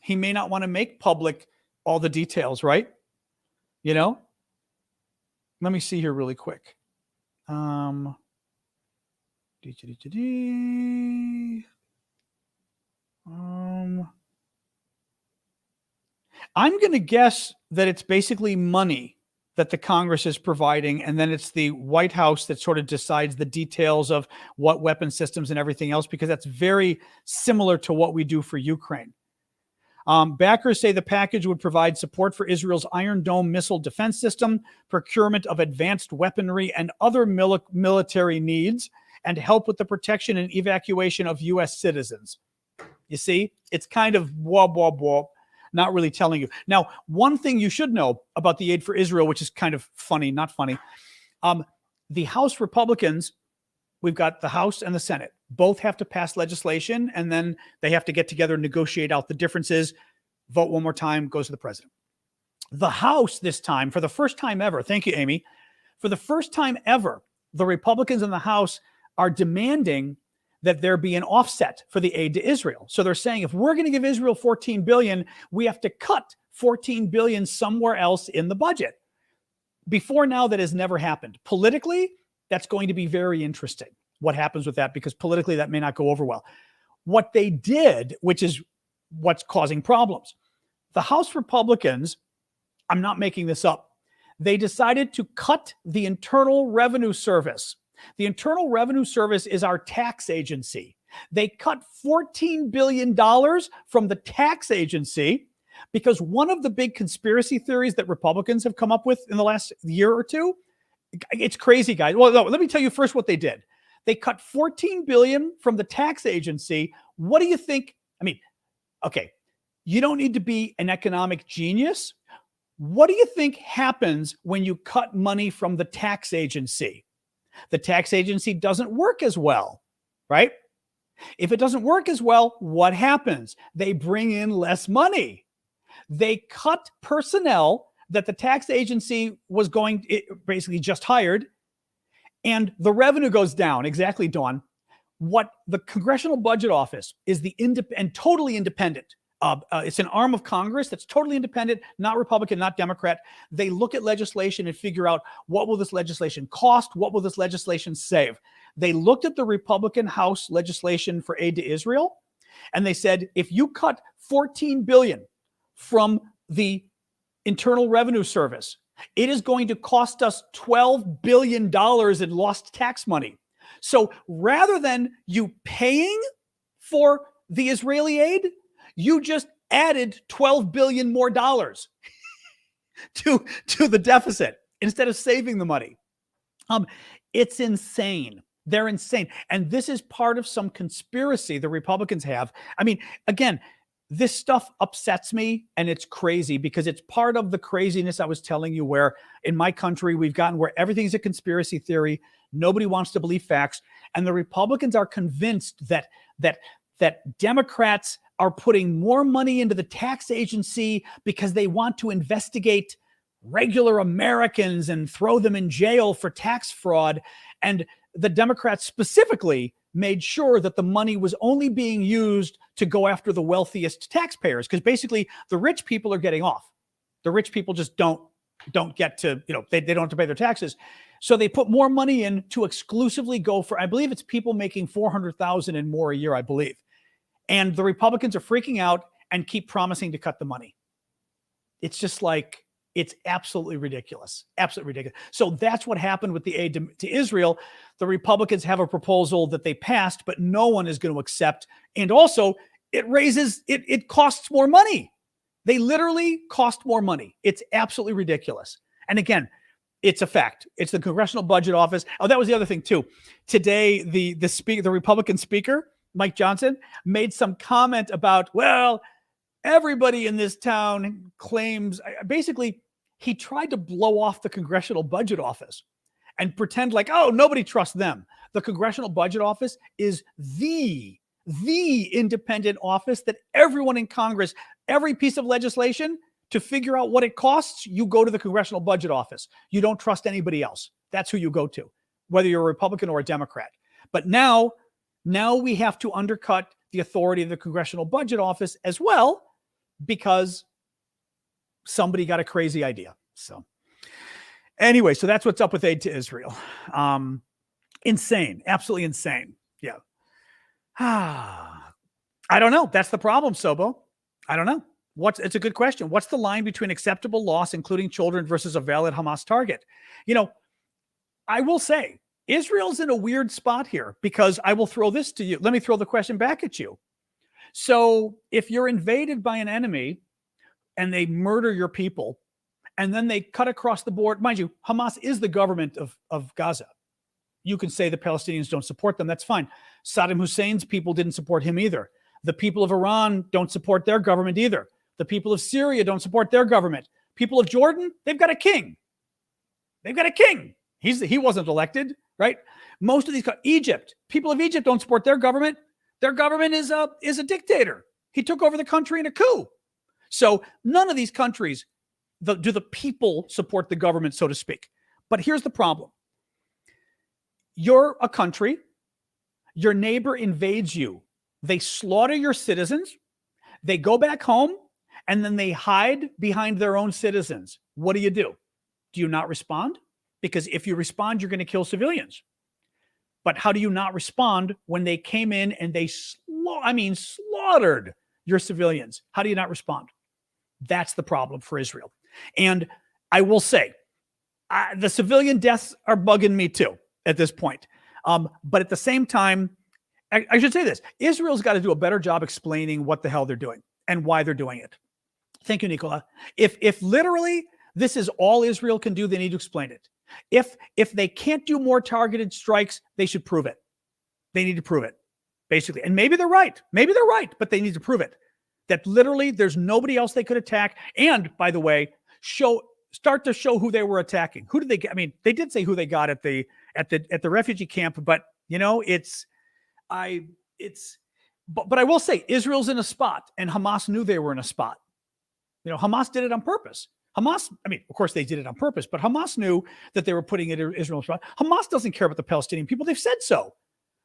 He may not want to make public all the details, right? Let me see here really quick. I'm going to guess that it's basically money that the Congress is providing, and then it's the White House that sort of decides the details of what weapon systems and everything else, because that's very similar to what we do for Ukraine. Backers say the package would provide support for Israel's Iron Dome missile defense system, procurement of advanced weaponry and other military needs, and help with the protection and evacuation of U.S. citizens. You see, it's kind of not really telling you. Now, one thing you should know about the aid for Israel, which is kind of funny, not funny. The House Republicans, we've got the House and the Senate. Both have to pass legislation, and then they have to get together and negotiate out the differences, vote one more time, goes to the president. The House this time, for the first time ever, thank you, Amy, for the first time ever, the Republicans in the House are demanding that there be an offset for the aid to Israel. So they're saying, if we're going to give Israel $14 billion, we have to cut $14 billion somewhere else in the budget. Before now, that has never happened. Politically, that's going to be very interesting, what happens with that, because politically that may not go over well. What they did, which is what's causing problems, the House Republicans, I'm not making this up, they decided to cut the Internal Revenue Service. The Internal Revenue Service is our tax agency. They cut $14 billion from the tax agency because one of the big conspiracy theories that Republicans have come up with in the last year or two, it's crazy, guys. Well, no, let me tell you first what they did. They cut $14 billion from the tax agency. What do you think? I mean, okay, you don't need to be an economic genius. What do you think happens when you cut money from the tax agency? The tax agency doesn't work as well, right? If it doesn't work as well, what happens? They bring in less money. They cut personnel that the tax agency was basically just hired, And the revenue goes down. Exactly, Dawn. What the Congressional Budget Office is and totally independent. It's an arm of Congress that's totally independent, not Republican, not Democrat. They look at legislation and figure out, what will this legislation cost? What will this legislation save? They looked at the Republican House legislation for aid to Israel, and they said, if you cut $14 billion from the Internal Revenue Service, it is going to cost us $12 billion in lost tax money. So rather than you paying for the Israeli aid, you just added $12 billion more dollars to the deficit instead of saving the money. It's insane. They're insane. And this is part of some conspiracy the Republicans have. I mean, again, this stuff upsets me, and it's crazy because it's part of the craziness I was telling you, where in my country we've gotten where everything's a conspiracy theory. Nobody wants to believe facts. And the Republicans are convinced that Democrats are putting more money into the tax agency because they want to investigate regular Americans and throw them in jail for tax fraud. And the Democrats specifically made sure that the money was only being used to go after the wealthiest taxpayers, because basically the rich people are getting off. The rich people just don't get to, they don't have to pay their taxes. So they put more money in to exclusively go for, I believe it's people making $400,000 and more a year, I believe. And the Republicans are freaking out and keep promising to cut the money. It's just like, it's absolutely ridiculous. Absolutely ridiculous. So that's what happened with the aid to Israel. The Republicans have a proposal that they passed, but no one is going to accept. And also, it costs more money. They literally cost more money. It's absolutely ridiculous. And again, it's a fact. It's the Congressional Budget Office. Oh, that was the other thing too. Today, the Republican speaker, Mike Johnson, made some comment about, well, everybody in this town claims, basically, he tried to blow off the Congressional Budget Office and pretend like, oh, nobody trusts them. The Congressional Budget Office is the independent office that everyone in Congress, every piece of legislation, to figure out what it costs, you go to the Congressional Budget Office. You don't trust anybody else. That's who you go to, whether you're a Republican or a Democrat. But now we have to undercut the authority of the Congressional Budget Office as well, because somebody got a crazy idea. So anyway, so that's what's up with aid to Israel. Insane. Absolutely insane. Yeah. I don't know. That's the problem, Sobo. I don't know. It's a good question. What's the line between acceptable loss, including children, versus a valid Hamas target? I will say Israel's in a weird spot here, because I will throw this to you. Let me throw the question back at you. So if you're invaded by an enemy and they murder your people, and then they cut across the board, mind you, Hamas is the government of Gaza. You can say the Palestinians don't support them. That's fine. Saddam Hussein's people didn't support him either. The people of Iran don't support their government either. The people of Syria don't support their government. People of Jordan, they've got a king. They've got a king. He wasn't elected, right? Most of these, Egypt, people of Egypt don't support their government. Their government is a dictator. He took over the country in a coup. So none of these countries do the people support the government, so to speak. But here's the problem. You're a country. Your neighbor invades you. They slaughter your citizens. They go back home, and then they hide behind their own citizens. What do? Do you not respond? Because if you respond, you're going to kill civilians. But how do you not respond when they came in and they slaughtered your civilians? How do you not respond? That's the problem for Israel. And I will say, the civilian deaths are bugging me too at this point. But at the same time, I should say this. Israel's got to do a better job explaining what the hell they're doing and why they're doing it. Thank you, Nicola. If literally this is all Israel can do, they need to explain it. If they can't do more targeted strikes, they should prove it. They need to prove it, basically. And maybe they're right. But they need to prove it. That literally there's nobody else they could attack. And by the way, start to show who they were attacking. Who did they get? I mean, they did say who they got at the refugee camp, but but I will say Israel's in a spot, and Hamas knew they were in a spot. Hamas did it on purpose. Hamas, I mean, of course they did it on purpose, but Hamas knew that they were putting it in Israel's front. Hamas doesn't care about the Palestinian people. They've said so.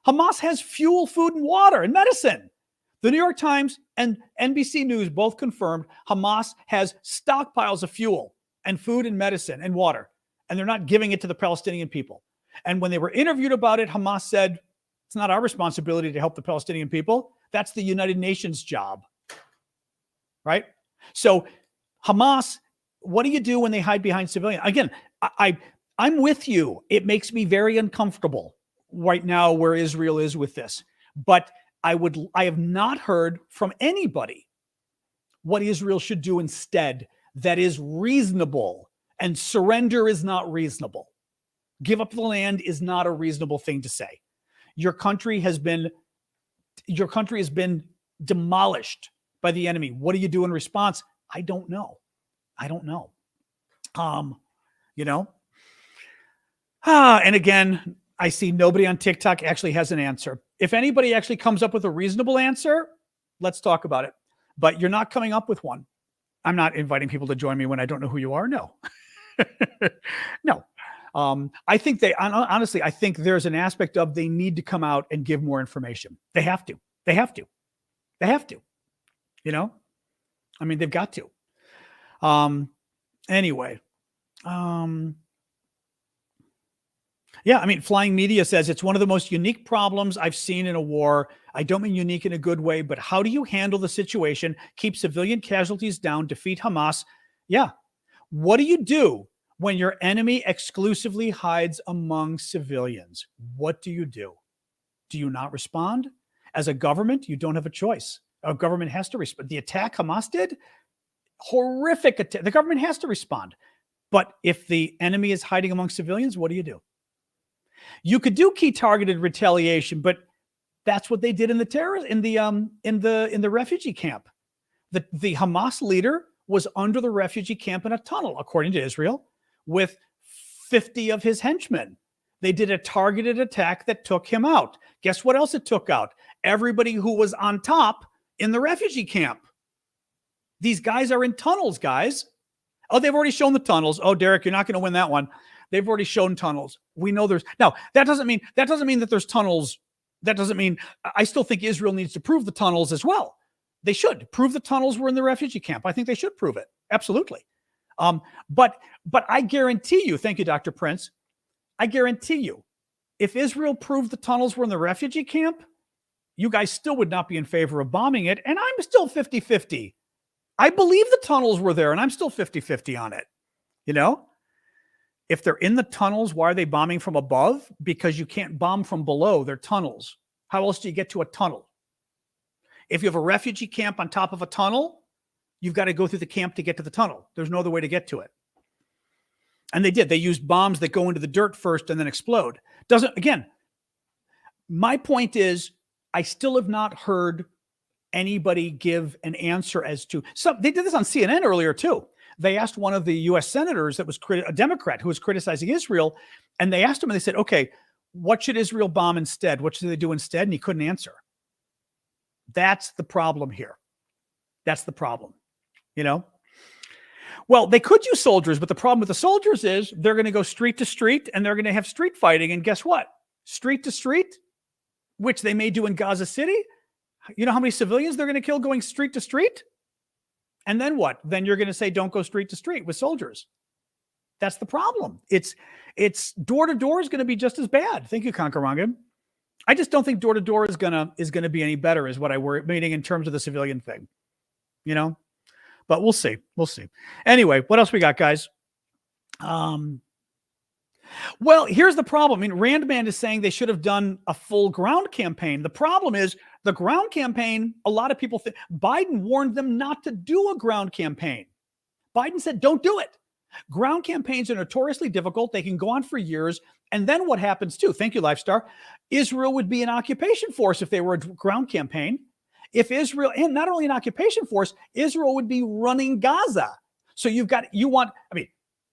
Hamas has fuel, food, and water and medicine. The New York Times and NBC News both confirmed Hamas has stockpiles of fuel and food and medicine and water, and they're not giving it to the Palestinian people. And when they were interviewed about it, Hamas said, it's not our responsibility to help the Palestinian people. That's the United Nations job, right? So Hamas, what do you do when they hide behind civilians? Again, I'm with you. It makes me very uncomfortable right now where Israel is with this. But I have not heard from anybody what Israel should do instead that is reasonable. And surrender is not reasonable. Give up the land is not a reasonable thing to say. Your country has been demolished by the enemy. What do you do in response? I don't know. And again, I see nobody on TikTok actually has an answer. If anybody actually comes up with a reasonable answer, let's talk about it. But you're not coming up with one. I'm not inviting people to join me when I don't know who you are. No. No. I think honestly, I think there's an aspect of they need to come out and give more information. They have to. I mean, they've got to. Anyway. Yeah, I mean, Flying Media says it's one of the most unique problems I've seen in a war. I don't mean unique in a good way, but how do you handle the situation, keep civilian casualties down, defeat Hamas? Yeah. What do you do when your enemy exclusively hides among civilians? What do you do? Do you not respond? As a government, you don't have a choice. A government has to respond. The attack Hamas did, horrific attack. The government has to respond. But if the enemy is hiding among civilians, what do you do? You could do key targeted retaliation, but that's what they did in the refugee camp. The Hamas leader was under the refugee camp in a tunnel, according to Israel, with 50 of his henchmen. They did a targeted attack that took him out. Guess what else it took out? Everybody who was on top in the refugee camp. These guys are in tunnels, guys. Oh, they've already shown the tunnels. Oh, Derek, you're not going to win that one. They've already shown tunnels. We know there's now. That doesn't mean that there's tunnels. That doesn't mean I still think Israel needs to prove the tunnels as well. They should prove the tunnels were in the refugee camp. I think they should prove it. Absolutely. But I guarantee you, thank you, Dr. Prince. I guarantee you, if Israel proved the tunnels were in the refugee camp, you guys still would not be in favor of bombing it. And I'm still 50-50. I believe the tunnels were there, and I'm still 50-50 on it. If they're in the tunnels, why are they bombing from above? Because you can't bomb from below. They're tunnels. How else do you get to a tunnel? If you have a refugee camp on top of a tunnel, you've got to go through the camp to get to the tunnel. There's no other way to get to it. And they did. They used bombs that go into the dirt first and then explode. Again, my point is, I still have not heard anybody give an answer as to they did this on CNN earlier too. They asked one of the U.S. senators that was a Democrat who was criticizing Israel, and they asked him, and they said, okay, what should Israel bomb instead? What should they do instead? And he couldn't answer. That's the problem here. That's the problem, Well, they could use soldiers, but the problem with the soldiers is they're going to go street to street, and they're going to have street fighting. And guess what? Street to street, which they may do in Gaza City. You know how many civilians they're going to kill going street to street? And then what? Then you're going to say, don't go street to street with soldiers. That's the problem. It's door to door is going to be just as bad. Thank you, Conqueranga. I just don't think door to door is going to be any better is what I worry, meaning in terms of the civilian thing, but we'll see. We'll see. Anyway, what else we got, guys? Well, here's the problem. I mean, Randman is saying they should have done a full ground campaign. The problem is the ground campaign, a lot of people think Biden warned them not to do a ground campaign. Biden said, don't do it. Ground campaigns are notoriously difficult. They can go on for years. And then what happens too? Thank you, Lifestar. Israel would be an occupation force if they were a ground campaign. If Israel, and not only an occupation force, Israel would be running Gaza. So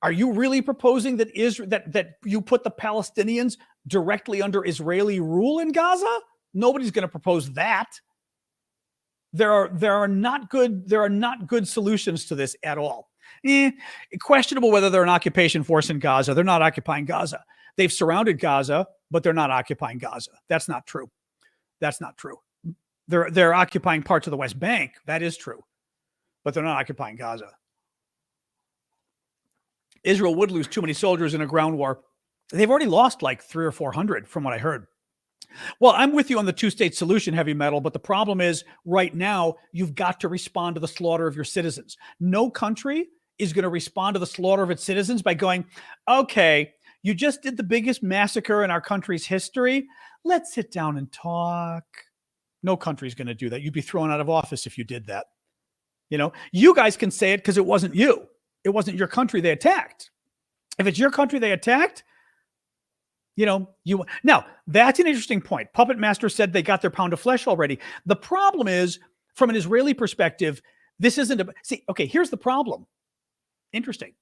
are you really proposing that that you put the Palestinians directly under Israeli rule in Gaza? Nobody's going to propose that. There are not good solutions to this at all. Questionable whether they're an occupation force in Gaza. They're not occupying Gaza. They've surrounded Gaza, but they're not occupying Gaza. That's not true. That's not true. They're occupying parts of the West Bank. That is true, but they're not occupying Gaza. Israel would lose too many soldiers in a ground war. They've already lost like 300 or 400 from what I heard. Well, I'm with you on the two-state solution, heavy metal, but the problem is right now you've got to respond to the slaughter of your citizens. No country is going to respond to the slaughter of its citizens by going, okay, you just did the biggest massacre in our country's history. Let's sit down and talk. No country's going to do that. You'd be thrown out of office if you did that. You know, you guys can say it because it wasn't you. It wasn't your country they attacked. If it's your country they attacked, you know, now that's an interesting point. Puppet Master said they got their pound of flesh already. The problem is, from an Israeli perspective, this isn't okay, here's the problem. Interesting.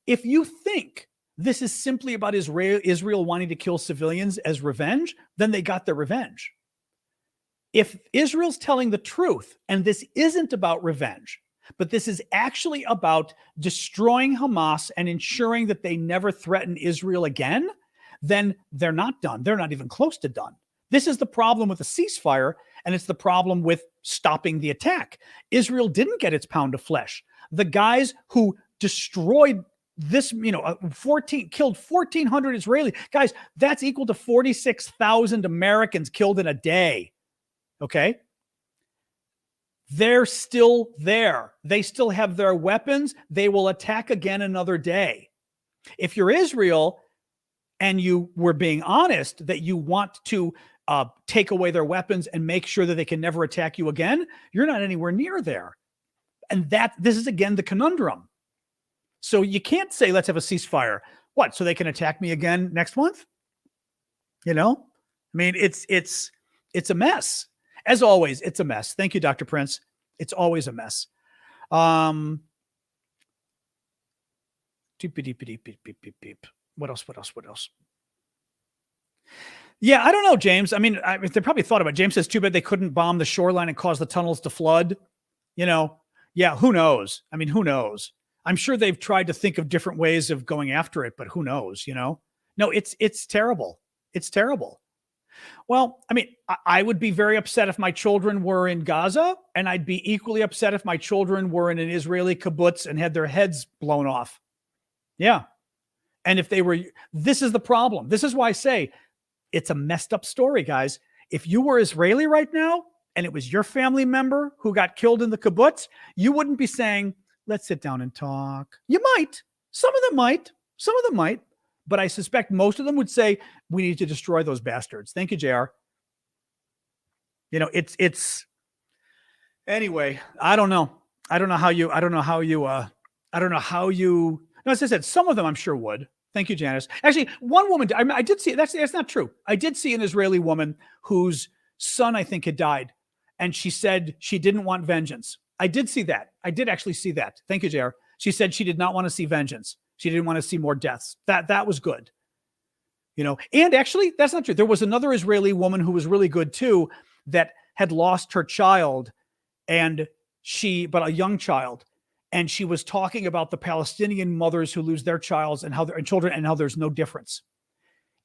If you think this is simply about Israel wanting to kill civilians as revenge, then they got their revenge. If Israel's telling the truth, and this isn't about revenge, but this is actually about destroying Hamas and ensuring that they never threaten Israel again, then they're not done. They're not even close to done. This is the problem with the ceasefire, and it's the problem with stopping the attack. Israel didn't get its pound of flesh. The guys who destroyed this, you know, killed 1,400 Israeli guys, that's equal to 46,000 Americans killed in a day. Okay? They're still there. They still have their weapons. They will attack again another day. If you're Israel and you were being honest that you want to take away their weapons and make sure that they can never attack you again, you're not anywhere near there. And this is again the conundrum. So you can't say, let's have a ceasefire. What? So they can attack me again next month? You know, I mean, it's a mess. As always, it's a mess. Thank you, Dr. Prince. It's always a mess. What else? Yeah, I don't know, James. I mean, they probably thought about it. James says, too bad they couldn't bomb the shoreline and cause the tunnels to flood. You know, yeah, who knows? I mean, who knows? I'm sure they've tried to think of different ways of going after it, but who knows, you know? No, it's terrible. It's terrible. Well, I mean, I would be very upset if my children were in Gaza, and I'd be equally upset if my children were in an Israeli kibbutz and had their heads blown off. Yeah. And if they were, this is the problem. This is why I say it's a messed up story, guys. If you were Israeli right now, and it was your family member who got killed in the kibbutz, you wouldn't be saying, let's sit down and talk. You might. Some of them might. Some of them might. But I suspect most of them would say, we need to destroy those bastards. Thank you, JR. You know, it's anyway, I don't know. No, as I said, some of them I'm sure would. Thank you, Janice. Actually, one woman, I did see, that's not true. I did see an Israeli woman whose son, I think, had died. And she said she didn't want vengeance. I did see that. I did actually see that. Thank you, JR. She said she did not want to see vengeance. She didn't want to see more deaths. That was good. You know, and actually, that's not true. There was another Israeli woman who was really good too, that had lost her child, but a young child. And she was talking about the Palestinian mothers who lose their childs and children and how there's no difference.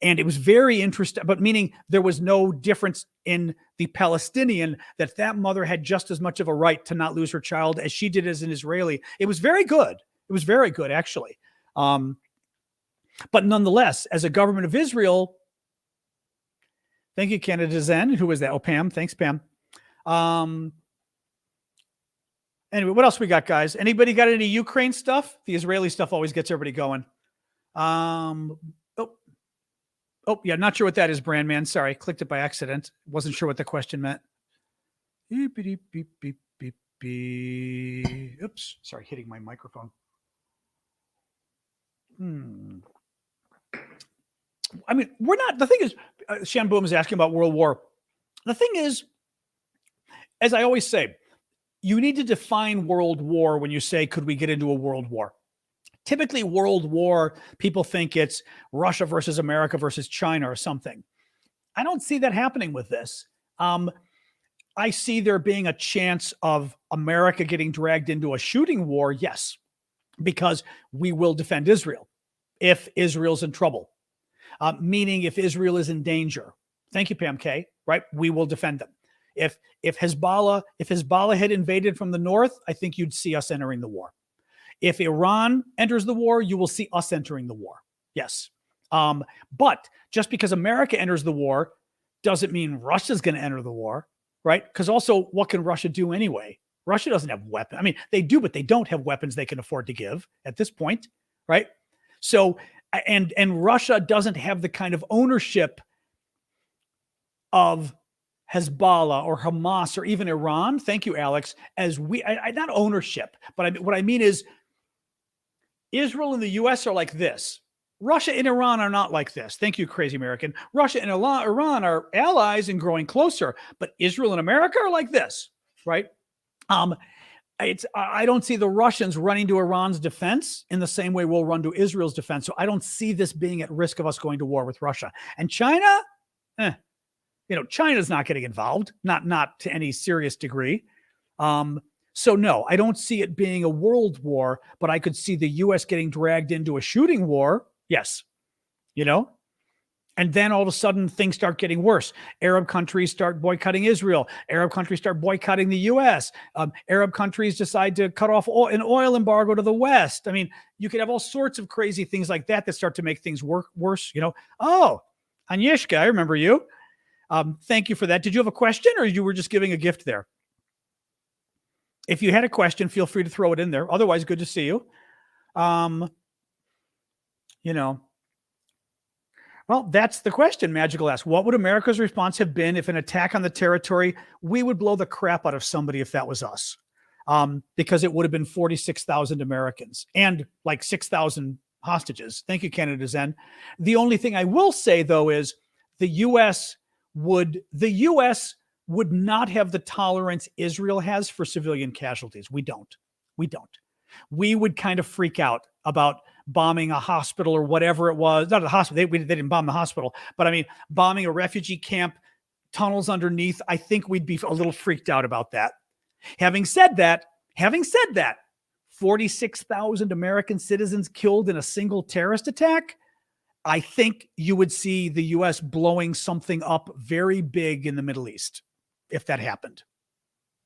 And it was very interesting, but meaning there was no difference in the Palestinian, that mother had just as much of a right to not lose her child as she did as an Israeli. It was very good. It was very good, actually. But nonetheless, as a government of Israel, thank you, Canada Zen. Who was that? Oh, Pam. Thanks, Pam. Anyway, what else we got, guys? Anybody got any Ukraine stuff? The Israeli stuff always gets everybody going. Oh, yeah, not sure what that is, Brandman. Sorry, clicked it by accident. Wasn't sure what the question meant. Beep, beep, beep, beep, beep, beep. Oops, sorry, hitting my microphone. I mean, the thing is, Shanboom is asking about World War. The thing is, as I always say, you need to define World War when you say, could we get into a World War? Typically, World War, people think it's Russia versus America versus China or something. I don't see that happening with this. I see there being a chance of America getting dragged into a shooting war, yes. because we will defend Israel if Israel's in trouble, meaning if Israel is in danger. Thank you, Pam K. Right? We will defend them. If Hezbollah had invaded from the north, I think you'd see us entering the war. If Iran enters the war, you will see us entering the war. Yes. But just because America enters the war doesn't mean Russia's going to enter the war, right? Because also, what can Russia do anyway? Russia doesn't have weapons. I mean, they do, but they don't have weapons they can afford to give at this point, right? So, and Russia doesn't have the kind of ownership of Hezbollah or Hamas or even Iran. Thank you, Alex. As not ownership, but what I mean is Israel and the U.S. are like this. Russia and Iran are not like this. Thank you, Crazy American. Russia and Iran are allies and growing closer, but Israel and America are like this, right? I don't see the Russians running to Iran's defense in the same way we'll run to Israel's defense. So I don't see this being at risk of us going to war with Russia. And China, China's not getting involved, not to any serious degree. So no, I don't see it being a world war, but I could see the U.S. getting dragged into a shooting war. Yes. And then all of a sudden things start getting worse. Arab countries start boycotting Israel. Arab countries start boycotting the U.S. Arab countries decide to cut off an oil embargo to the West. I mean, you could have all sorts of crazy things like that start to make things worse. Oh, Agnieszka, I remember you. Thank you for that. Did you have a question or you were just giving a gift there? If you had a question, feel free to throw it in there. Otherwise, good to see you. Well, that's the question. Magical asks, what would America's response have been if an attack on the territory, we would blow the crap out of somebody if that was us? Because it would have been 46,000 Americans and like 6,000 hostages. Thank you, Canada Zen. The only thing I will say, though, is the U.S. would not have the tolerance Israel has for civilian casualties. We don't. We would kind of freak out about bombing a hospital or whatever it was. Not a hospital. They didn't bomb the hospital, but I mean, bombing a refugee camp, tunnels underneath. I think we'd be a little freaked out about that. Having said that, 46,000 American citizens killed in a single terrorist attack. I think you would see the U.S. blowing something up very big in the Middle East if that happened.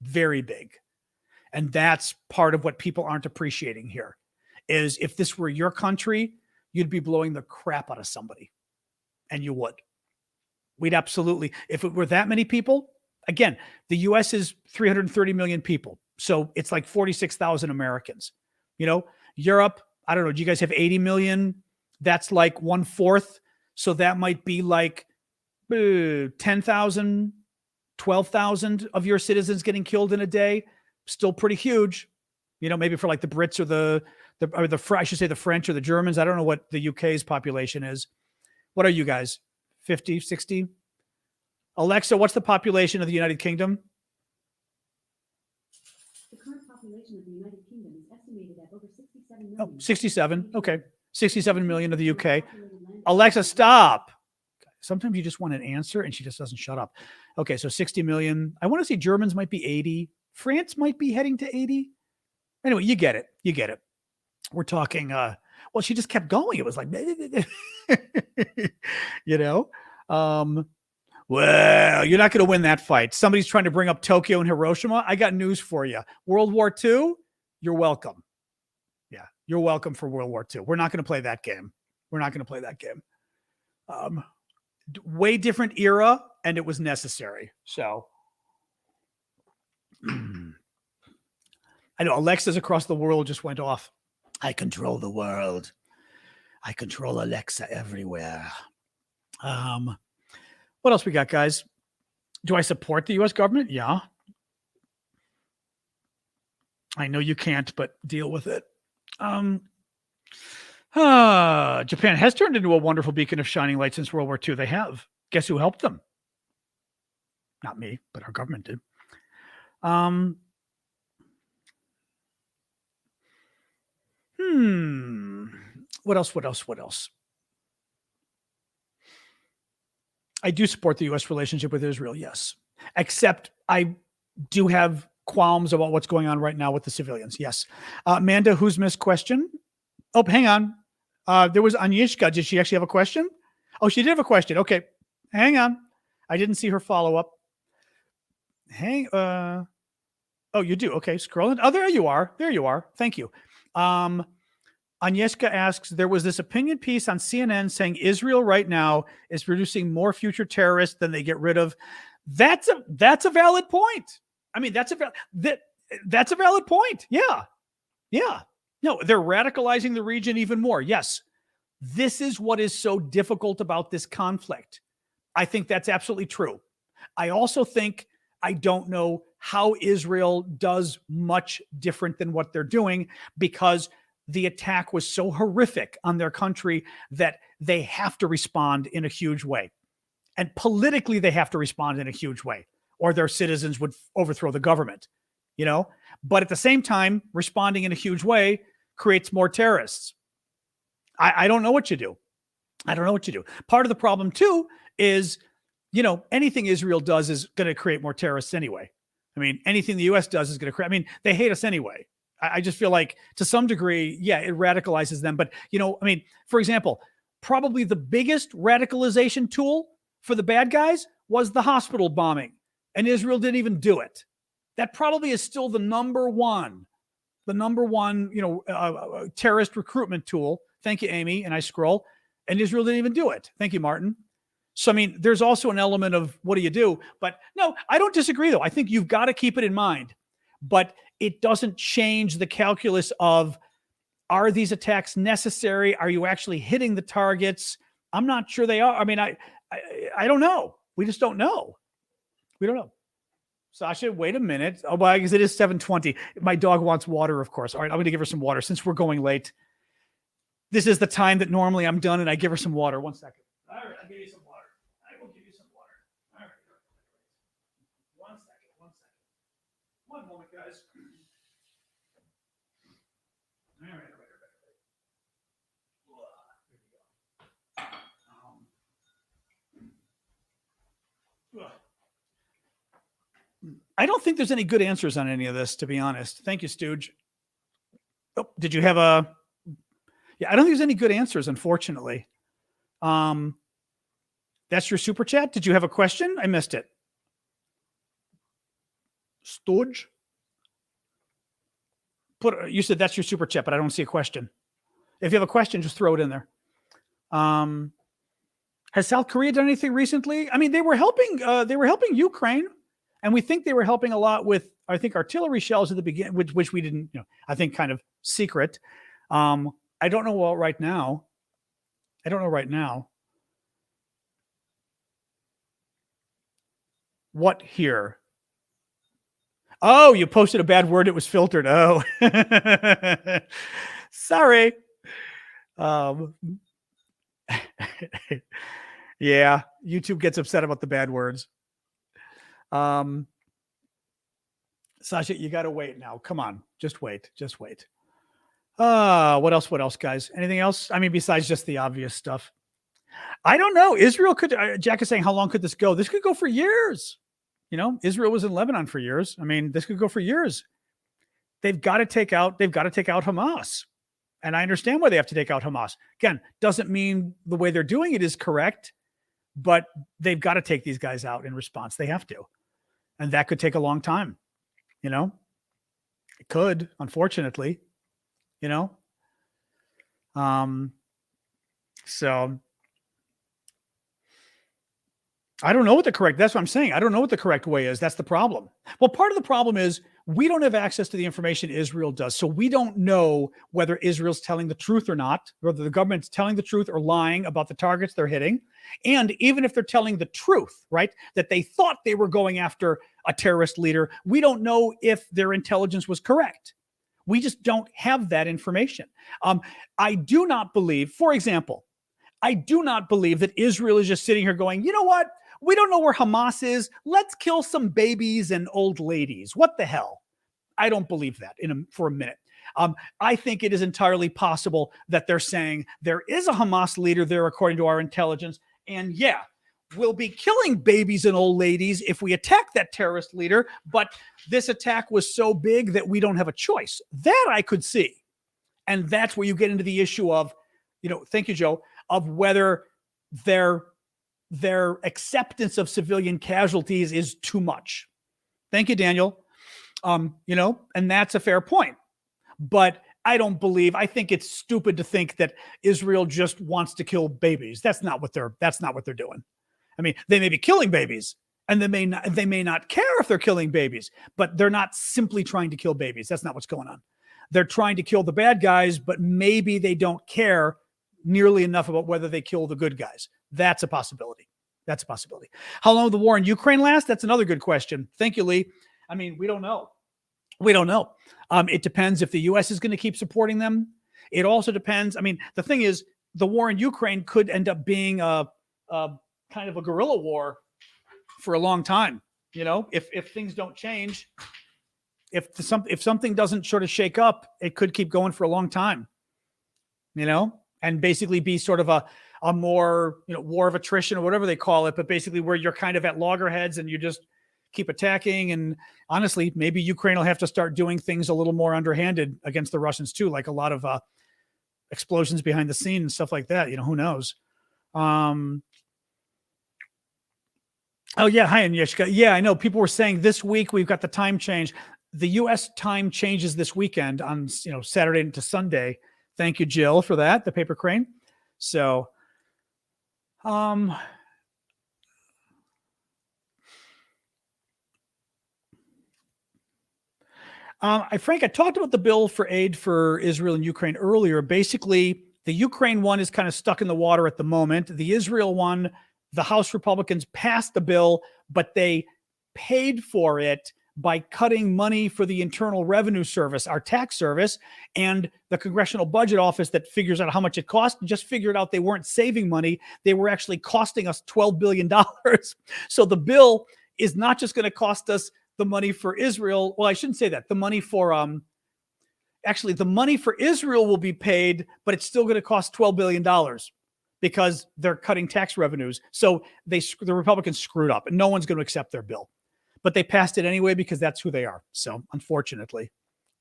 Very big. And that's part of what people aren't appreciating here is if this were your country, you'd be blowing the crap out of somebody. And you would. We'd absolutely. If it were that many people, again, the U.S. is 330 million people. So it's like 46,000 Americans. Europe, I don't know. Do you guys have 80 million? That's like 1/4. So that might be like 10,000, 12,000 of your citizens getting killed in a day. Still pretty huge, maybe for like the Brits or I should say the French or the Germans. I don't know what the UK's population is. What are you guys? 50, 60? Alexa, what's the population of the United Kingdom? The current population of the United Kingdom is estimated at over 67 million. Oh, 67. Okay. 67 million of the UK. Alexa, stop. Sometimes you just want an answer and she just doesn't shut up. Okay, so 60 million. I want to say Germans might be 80. France might be heading to 80. Anyway, you get it. We're talking, well, she just kept going. It was like, well, you're not going to win that fight. Somebody's trying to bring up Tokyo and Hiroshima. I got news for you. World War II, you're welcome. Yeah, you're welcome for World War II. We're not going to play that game. Way different era, and it was necessary. So I know Alexas across the world just went off. I control the world. I control Alexa everywhere. What else we got, guys? Do I support the U.S. government? Yeah. I know you can't, but deal with it. Japan has turned into a wonderful beacon of shining light since World War II. They have. Guess who helped them? Not me, but our government did. What else? I do support the U.S. relationship with Israel, yes. Except I do have qualms about what's going on right now with the civilians. Yes. Amanda, who's missed question? Oh, hang on. There was Agnieszka. Did she actually have a question? Oh, she did have a question. Okay. Hang on. I didn't see her follow up. Oh, you do. Okay. Scrolling. Oh, there you are. There you are. Thank you. Agnieszka asks, there was this opinion piece on CNN saying Israel right now is producing more future terrorists than they get rid of. That's a valid point. I mean, that's a valid point. Yeah. Yeah. No, they're radicalizing the region even more. Yes. This is what is so difficult about this conflict. I think that's absolutely true. I also think I don't know how Israel does much different than what they're doing, because the attack was so horrific on their country that they have to respond in a huge way. And politically, they have to respond in a huge way, or their citizens would overthrow the government, you know? But at the same time, responding in a huge way creates more terrorists. I don't know what you do. I don't know what you do. Part of the problem too is, you know, anything Israel does is going to create more terrorists anyway. I mean, anything the U.S. does is going to create, I mean, they hate us anyway. I just feel like to some degree, yeah, it radicalizes them. But, you know, I mean, for example, probably the biggest radicalization tool for the bad guys was the hospital bombing, and Israel didn't even do it. That probably is still the number one, you know, terrorist recruitment tool. Thank you, Amy. And I scroll, and Israel didn't even do it. Thank you, Martin. So, I mean, there's also an element of what do you do? But no, I don't disagree, though. I think you've got to keep it in mind. But it doesn't change the calculus of, are these attacks necessary? Are you actually hitting the targets? I'm not sure they are. I mean, I don't know. We just don't know. We don't know. Sasha, wait a minute. Oh, well, because it is 7:20. My dog wants water, of course. All right, I'm going to give her some water since we're going late. This is the time that normally I'm done, and I give her some water. 1 second. All right, I'll give you some water. I will give you some water. All right. 1 second. 1 second. One moment, guys. All right. I don't think there's any good answers on any of this, to be honest. Thank you, Stooge. Oh, did you have a... Yeah, I don't think there's any good answers, unfortunately. That's your super chat? Did you have a question? I missed it. Stooge? You said that's your super chat, but I don't see a question. If you have a question, just throw it in there. Has South Korea done anything recently? I mean, they were helping Ukraine. And we think they were helping a lot with, I think, artillery shells at the beginning, which we didn't, you know, I think kind of secret. I don't know right now. What here? Oh, you posted a bad word. It was filtered. Oh, sorry. Yeah, YouTube gets upset about the bad words. Sasha, you got to wait now. Come on. Just wait. What else, guys? Anything else? I mean, besides just the obvious stuff. I don't know. Israel could, Jack is saying, how long could this go? This could go for years. You know, Israel was in Lebanon for years. I mean, this could go for years. They've got to take out Hamas. And I understand why they have to take out Hamas. Again, doesn't mean the way they're doing it is correct, but they've got to take these guys out in response. They have to. And that could take a long time, you know? It could, unfortunately, you know? So I don't know what that's what I'm saying. I don't know what the correct way is. That's the problem. Well, part of the problem is we don't have access to the information Israel does. So we don't know whether Israel's telling the truth or not, whether the government's telling the truth or lying about the targets they're hitting. And even if they're telling the truth, right, that they thought they were going after a terrorist leader, we don't know if their intelligence was correct. We just don't have that information. I do not believe, for example, that Israel is just sitting here going, you know what? We don't know where Hamas is. Let's kill some babies and old ladies. What the hell? I don't believe that for a minute. I think it is entirely possible that they're saying there is a Hamas leader there, according to our intelligence. And yeah, will be killing babies and old ladies if we attack that terrorist leader, but this attack was so big that we don't have a choice. That I could see. And that's where you get into the issue of, thank you, Joe, of whether their acceptance of civilian casualties is too much. Thank you, Daniel. And that's a fair point. But I think it's stupid to think that Israel just wants to kill babies. That's not what they're doing. I mean, they may be killing babies and they may not care if they're killing babies, but they're not simply trying to kill babies. That's not what's going on. They're trying to kill the bad guys, but maybe they don't care nearly enough about whether they kill the good guys. That's a possibility. How long will the war in Ukraine last? That's another good question. Thank you, Lee. I mean, we don't know. It depends if the U.S. is going to keep supporting them. It also depends. I mean, the thing is, the war in Ukraine could end up being a kind of a guerrilla war for a long time. If things don't change, if something doesn't sort of shake up, it could keep going for a long time. And basically be sort of a more war of attrition or whatever they call it, but basically where you're kind of at loggerheads and you just keep attacking. And honestly, maybe Ukraine will have to start doing things a little more underhanded against the Russians too, like a lot of explosions behind the scene and stuff like that. Who knows? Oh yeah, hi Agnieszka. Yeah, I know people were saying this week we've got the time change. The U.S. time changes this weekend on Saturday into Sunday. Thank you, Jill, for that. The paper crane. So, Frank, I talked about the bill for aid for Israel and Ukraine earlier. Basically, the Ukraine one is kind of stuck in the water at the moment. The Israel one, the House Republicans passed the bill, but they paid for it by cutting money for the Internal Revenue Service, our tax service, and the Congressional Budget Office that figures out how much it costs, just figured out they weren't saving money. They were actually costing us $12 billion. So the bill is not just going to cost us the money for Israel. Well, I shouldn't say that. The money for the money for Israel will be paid, but it's still going to cost $12 billion because they're cutting tax revenues. So the Republicans screwed up and no one's going to accept their bill. But they passed it anyway because that's who they are. So unfortunately,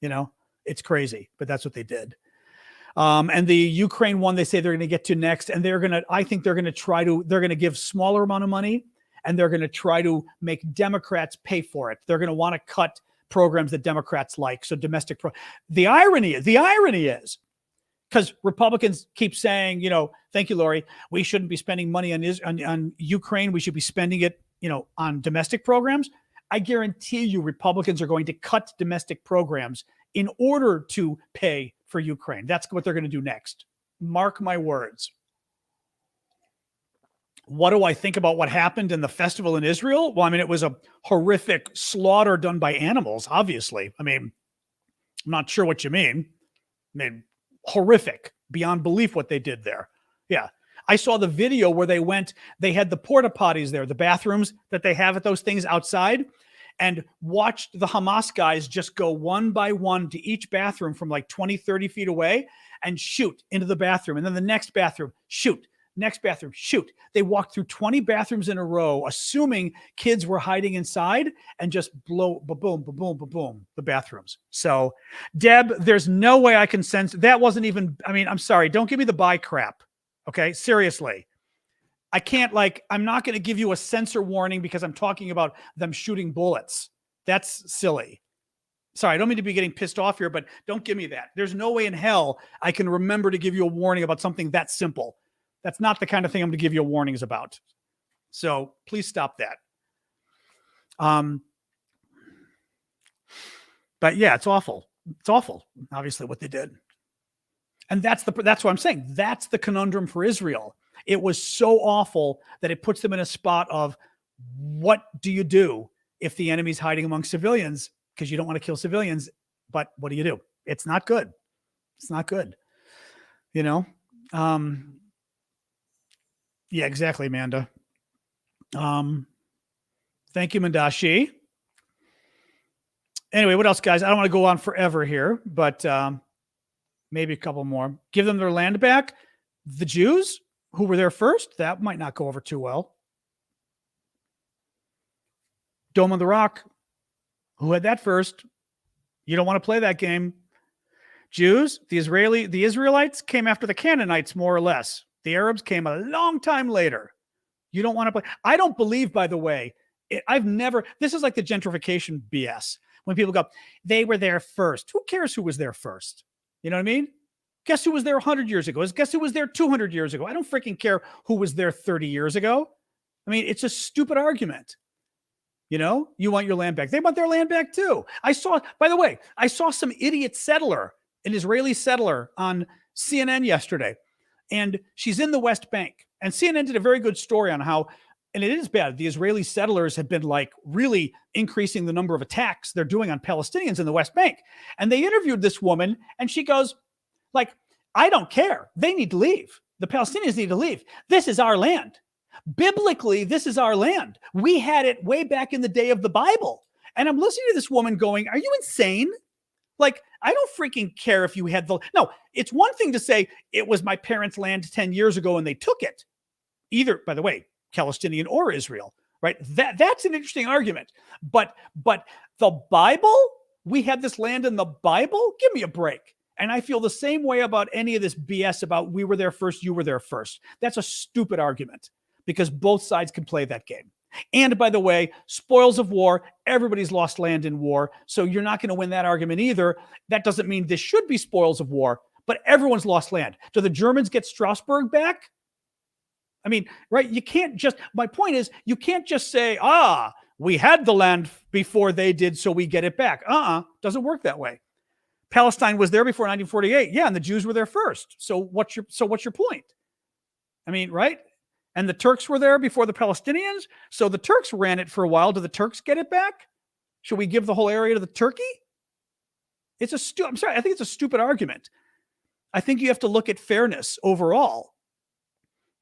it's crazy, but that's what they did. And the Ukraine one, they say they're going to get to next. And I think they're going to give smaller amount of money and they're going to try to make Democrats pay for it. They're going to want to cut programs that Democrats like. So the irony is because Republicans keep saying, thank you, Lori, we shouldn't be spending money on Ukraine. We should be spending it, on domestic programs. I guarantee you Republicans are going to cut domestic programs in order to pay for Ukraine. That's what they're going to do next. Mark my words. What do I think about what happened in the festival in Israel? Well, I mean, it was a horrific slaughter done by animals, obviously. I mean, I'm not sure what you mean. I mean, horrific, beyond belief what they did there. Yeah. I saw the video where they had the porta potties there, the bathrooms that they have at those things outside, and watched the Hamas guys just go one by one to each bathroom from like 20, 30 feet away and shoot into the bathroom. And then the next bathroom, shoot. Next bathroom, shoot. They walked through 20 bathrooms in a row, assuming kids were hiding inside, and just blow, boom, boom, boom, the bathrooms. So, Deb, there's no way I can sense that wasn't even, I mean, I'm sorry. Don't give me the buy crap. Okay. Seriously. I can't I'm not going to give you a censor warning because I'm talking about them shooting bullets. That's silly. Sorry. I don't mean to be getting pissed off here, but don't give me that. There's no way in hell I can remember to give you a warning about something that simple. That's not the kind of thing I'm going to give you warnings about. So please stop that. But yeah, it's awful. It's awful. Obviously what they did. And that's what I'm saying. That's the conundrum for Israel. It was so awful that it puts them in a spot of what do you do if the enemy's hiding among civilians? Because you don't want to kill civilians, but what do you do? It's not good. It's not good. Yeah, exactly, Amanda. Thank you, Mandashi. Anyway, what else, guys? I don't want to go on forever here, but maybe a couple more. Give them their land back. The Jews who were there first, that might not go over too well. Dome on the Rock. Who had that first? You don't want to play that game. Jews, the Israelites came after the Canaanites, more or less. The Arabs came a long time later. You don't want to play. I don't believe, by the way, this is like the gentrification BS. When people go, they were there first. Who cares who was there first? You know what I mean? Guess who was there 100 years ago? Guess who was there 200 years ago? I don't freaking care who was there 30 years ago. I mean, it's a stupid argument. You know, you want your land back. They want their land back too. By the way, I saw some idiot settler, an Israeli settler on CNN yesterday, and she's in the West Bank. And CNN did a very good story on how, and it is bad, the Israeli settlers have been like really increasing the number of attacks they're doing on Palestinians in the West Bank. And they interviewed this woman, and she goes, like, I don't care. They need to leave. The Palestinians need to leave. This is our land. Biblically, this is our land. We had it way back in the day of the Bible. And I'm listening to this woman going, are you insane? Like, I don't freaking care if you had no, it's one thing to say it was my parents' land 10 years ago and they took it. Either, by the way, Palestinian or Israel, right? That's an interesting argument. But the Bible, we had this land in the Bible? Give me a break. And I feel the same way about any of this BS about we were there first, you were there first. That's a stupid argument because both sides can play that game. And by the way, spoils of war, everybody's lost land in war. So you're not going to win that argument either. That doesn't mean this should be spoils of war, but everyone's lost land. Do the Germans get Strasbourg back? I mean, right? You can't just, my point is, you can't just say, we had the land before they did, so we get it back. Doesn't work that way. Palestine was there before 1948. Yeah, and the Jews were there first. So what's your point? I mean, right? And the Turks were there before the Palestinians. So the Turks ran it for a while. Do the Turks get it back? Should we give the whole area to the Turkey? I'm sorry. I think it's a stupid argument. I think you have to look at fairness overall.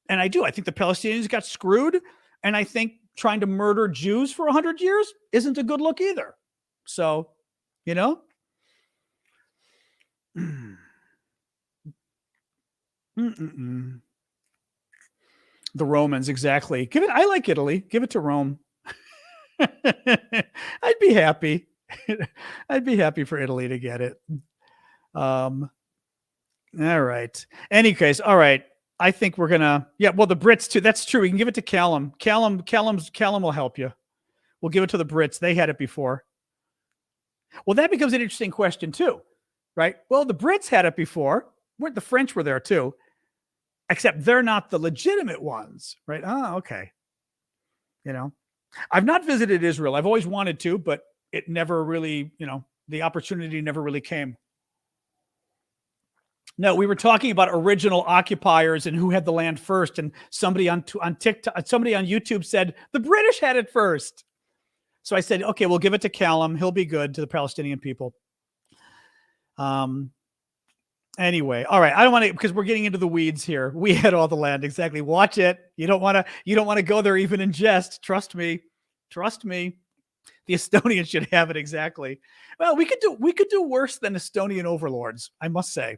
And I do. I think the Palestinians got screwed. And I think trying to murder Jews for 100 years isn't a good look either. So, you know. The Romans, exactly. I like Italy. Give it to Rome. I'd be happy. I'd be happy for Italy to get it. All right. Any case, all right. I think we're gonna. Yeah. Well, the Brits too. That's true. We can give it to Callum. Callum will help you. We'll give it to the Brits. They had it before. Well, that becomes an interesting question too, right? Well, the Brits had it before. The French were there too. Except they're not the legitimate ones, right? Okay. You know, I've not visited Israel. I've always wanted to, but it never really, the opportunity never really came. No, we were talking about original occupiers and who had the land first. And somebody on TikTok, somebody on YouTube said the British had it first. So I said, okay, we'll give it to Callum. He'll be good to the Palestinian people. Anyway, all right. I don't want to, because we're getting into the weeds here. We had all the land. Exactly. Watch it. You don't want to go there even in jest. Trust me. The Estonians should have it. Exactly. Well, we could do worse than Estonian overlords, I must say.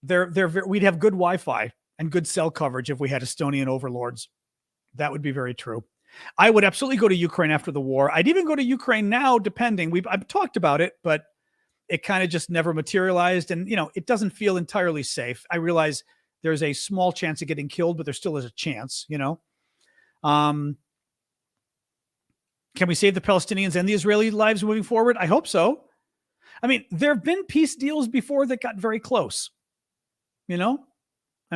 We'd have good Wi-Fi and good cell coverage if we had Estonian overlords. That would be very true. I would absolutely go to Ukraine after the war. I'd even go to Ukraine now, depending. I've talked about it, but it kind of just never materialized. And, it doesn't feel entirely safe. I realize there's a small chance of getting killed, but there still is a chance, Can we save the Palestinians and the Israeli lives moving forward? I hope so. I mean, there have been peace deals before that got very close, I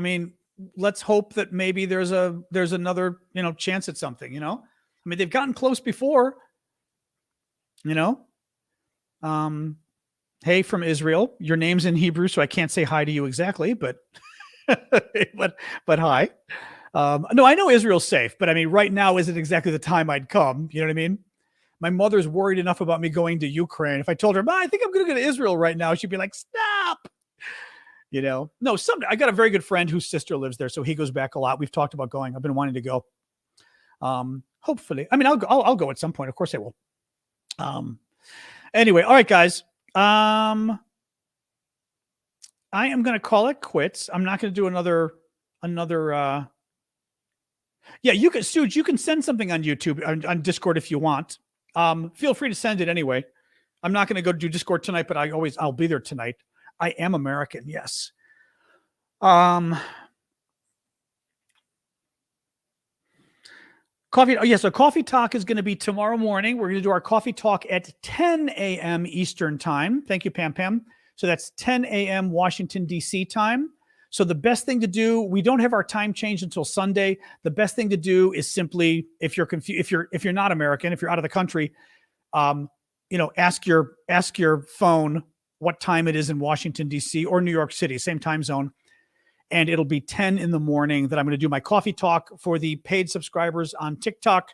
mean, let's hope that maybe there's another, chance at something, I mean, they've gotten close before, Hey, from Israel, your name's in Hebrew, so I can't say hi to you exactly, but, but hi. No, I know Israel's safe, but I mean, right now isn't exactly the time I'd come. You know what I mean? My mother's worried enough about me going to Ukraine. If I told her, I think I'm going to go to Israel right now, she'd be like, stop. No, I got a very good friend whose sister lives there, so he goes back a lot. We've talked about going. I've been wanting to go. Hopefully, I mean, I'll go at some point. Of course I will. Anyway, all right, guys. I am going to call it quits. I'm not going to do another Yeah, you can, Suj, you can send something on YouTube, on Discord if you want. Feel free to send it anyway. I'm not going to go do Discord tonight, but I'll be there tonight. I am American, yes. Coffee. Oh, yeah. So Coffee Talk is going to be tomorrow morning. We're going to do our Coffee Talk at 10 a.m. Eastern time. Thank you, Pam Pam. So that's 10 a.m. Washington, D.C. time. So the best thing to do, we don't have our time change until Sunday. The best thing to do is simply, if you're confused, if you're not American, if you're out of the country, ask your phone what time it is in Washington, D.C. or New York City, same time zone. And it'll be 10 in the morning that I'm going to do my Coffee Talk for the paid subscribers on TikTok.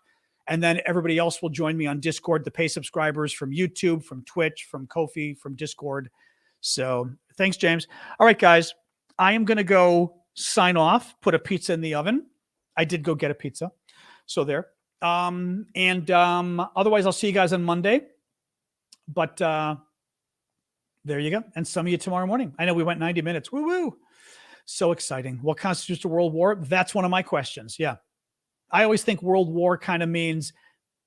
And then everybody else will join me on Discord, the paid subscribers from YouTube, from Twitch, from Ko-fi, from Discord. So thanks, James. All right, guys, I am going to go sign off, put a pizza in the oven. I did go get a pizza. So there. Otherwise, I'll see you guys on Monday. But there you go. And some of you tomorrow morning. I know we went 90 minutes. Woo-woo. So exciting. What constitutes a world war? That's one of my questions. Yeah. I always think world war kind of means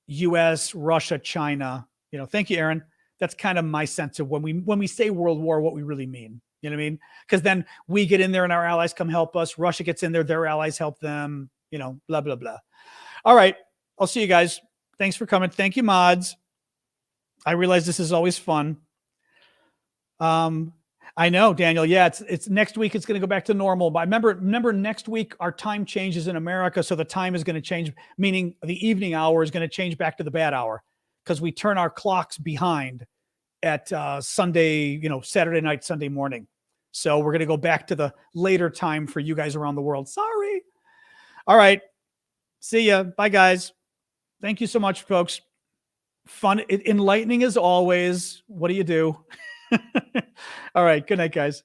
US, Russia, China. Thank you, Aaron. That's kind of my sense of when we say world war, what we really mean. You know what I mean? Because then we get in there and our allies come help us. Russia gets in there, their allies help them, blah, blah, blah. All right. I'll see you guys. Thanks for coming. Thank you, mods. I realize this is always fun. I know, Daniel. Yeah, it's next week. It's going to go back to normal. But remember, next week our time changes in America, so the time is going to change. Meaning, the evening hour is going to change back to the bad hour because we turn our clocks behind at Sunday, Saturday night, Sunday morning. So we're going to go back to the later time for you guys around the world. Sorry. All right. See ya. Bye, guys. Thank you so much, folks. Fun, enlightening as always. What do you do? All right. Good night, guys.